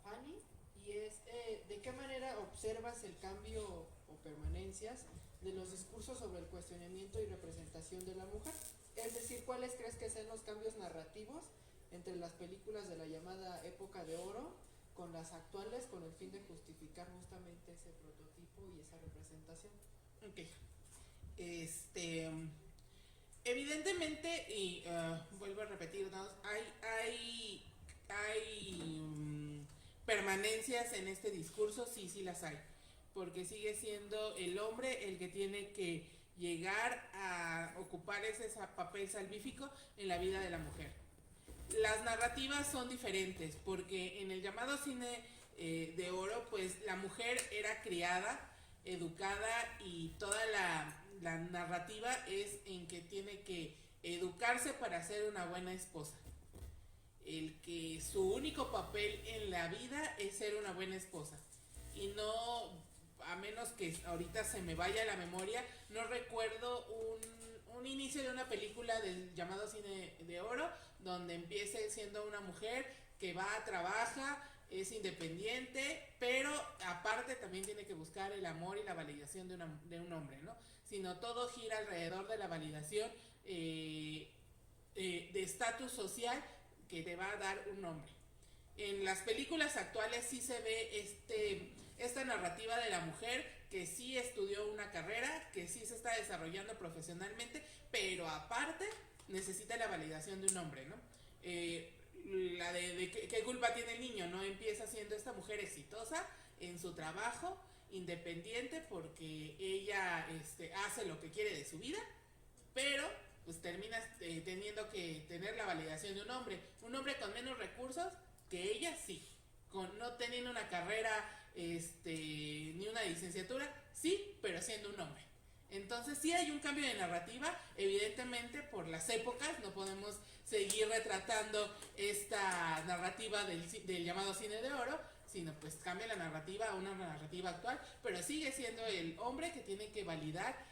Fanny, y es, ¿de qué manera observas el cambio o permanencias de los discursos sobre el cuestionamiento y representación de la mujer? Es decir, ¿cuáles crees que sean los cambios narrativos entre las películas de la llamada época de oro con las actuales, con el fin de justificar justamente ese prototipo y esa representación? Ok. Evidentemente, y vuelvo a repetirnos, hay permanencias en este discurso, sí las hay, porque sigue siendo el hombre el que tiene que llegar a ocupar ese papel salvífico en la vida de la mujer. Las narrativas son diferentes, porque en el llamado cine de oro, pues la mujer era criada, educada, y toda la narrativa es en que tiene que educarse para ser una buena esposa. el que su único papel en la vida es ser una buena esposa. Y no, a menos que ahorita se me vaya la memoria, no recuerdo un inicio de una película del llamado Cine de Oro, donde empiece siendo una mujer que va, trabaja, es independiente, pero aparte también tiene que buscar el amor y la validación de un hombre, ¿no? Sino todo gira alrededor de la validación de estatus social que te va a dar un hombre. En las películas actuales sí se ve esta narrativa de la mujer que sí estudió una carrera, que sí se está desarrollando profesionalmente, pero aparte necesita la validación de un hombre, ¿no? La de qué culpa tiene el niño, ¿no? Empieza siendo esta mujer exitosa en su trabajo, independiente, porque ella hace lo que quiere de su vida, pero pues termina teniendo que tener la validación de un hombre con menos recursos que ella, sí, no teniendo una carrera ni una licenciatura, sí, pero siendo un hombre. Entonces sí hay un cambio de narrativa, evidentemente por las épocas no podemos seguir retratando esta narrativa del llamado Cine de Oro, sino pues cambia la narrativa a una narrativa actual, pero sigue siendo el hombre que tiene que validar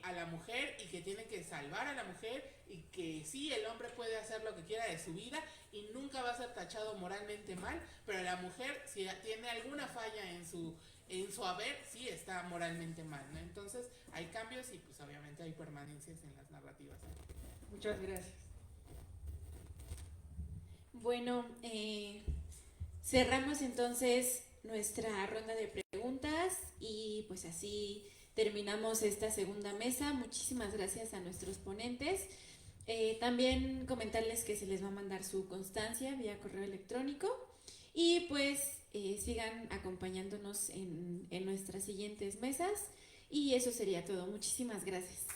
a la mujer y que tiene que salvar a la mujer, y que sí, el hombre puede hacer lo que quiera de su vida y nunca va a ser tachado moralmente mal, pero la mujer, si tiene alguna falla en su haber, sí está moralmente mal, ¿no? Entonces hay cambios y pues obviamente hay permanencias en las narrativas. Muchas gracias. Bueno, cerramos entonces nuestra ronda de preguntas y pues así terminamos esta segunda mesa. Muchísimas gracias a nuestros ponentes. También comentarles que se les va a mandar su constancia vía correo electrónico y pues sigan acompañándonos en nuestras siguientes mesas, y eso sería todo. Muchísimas gracias.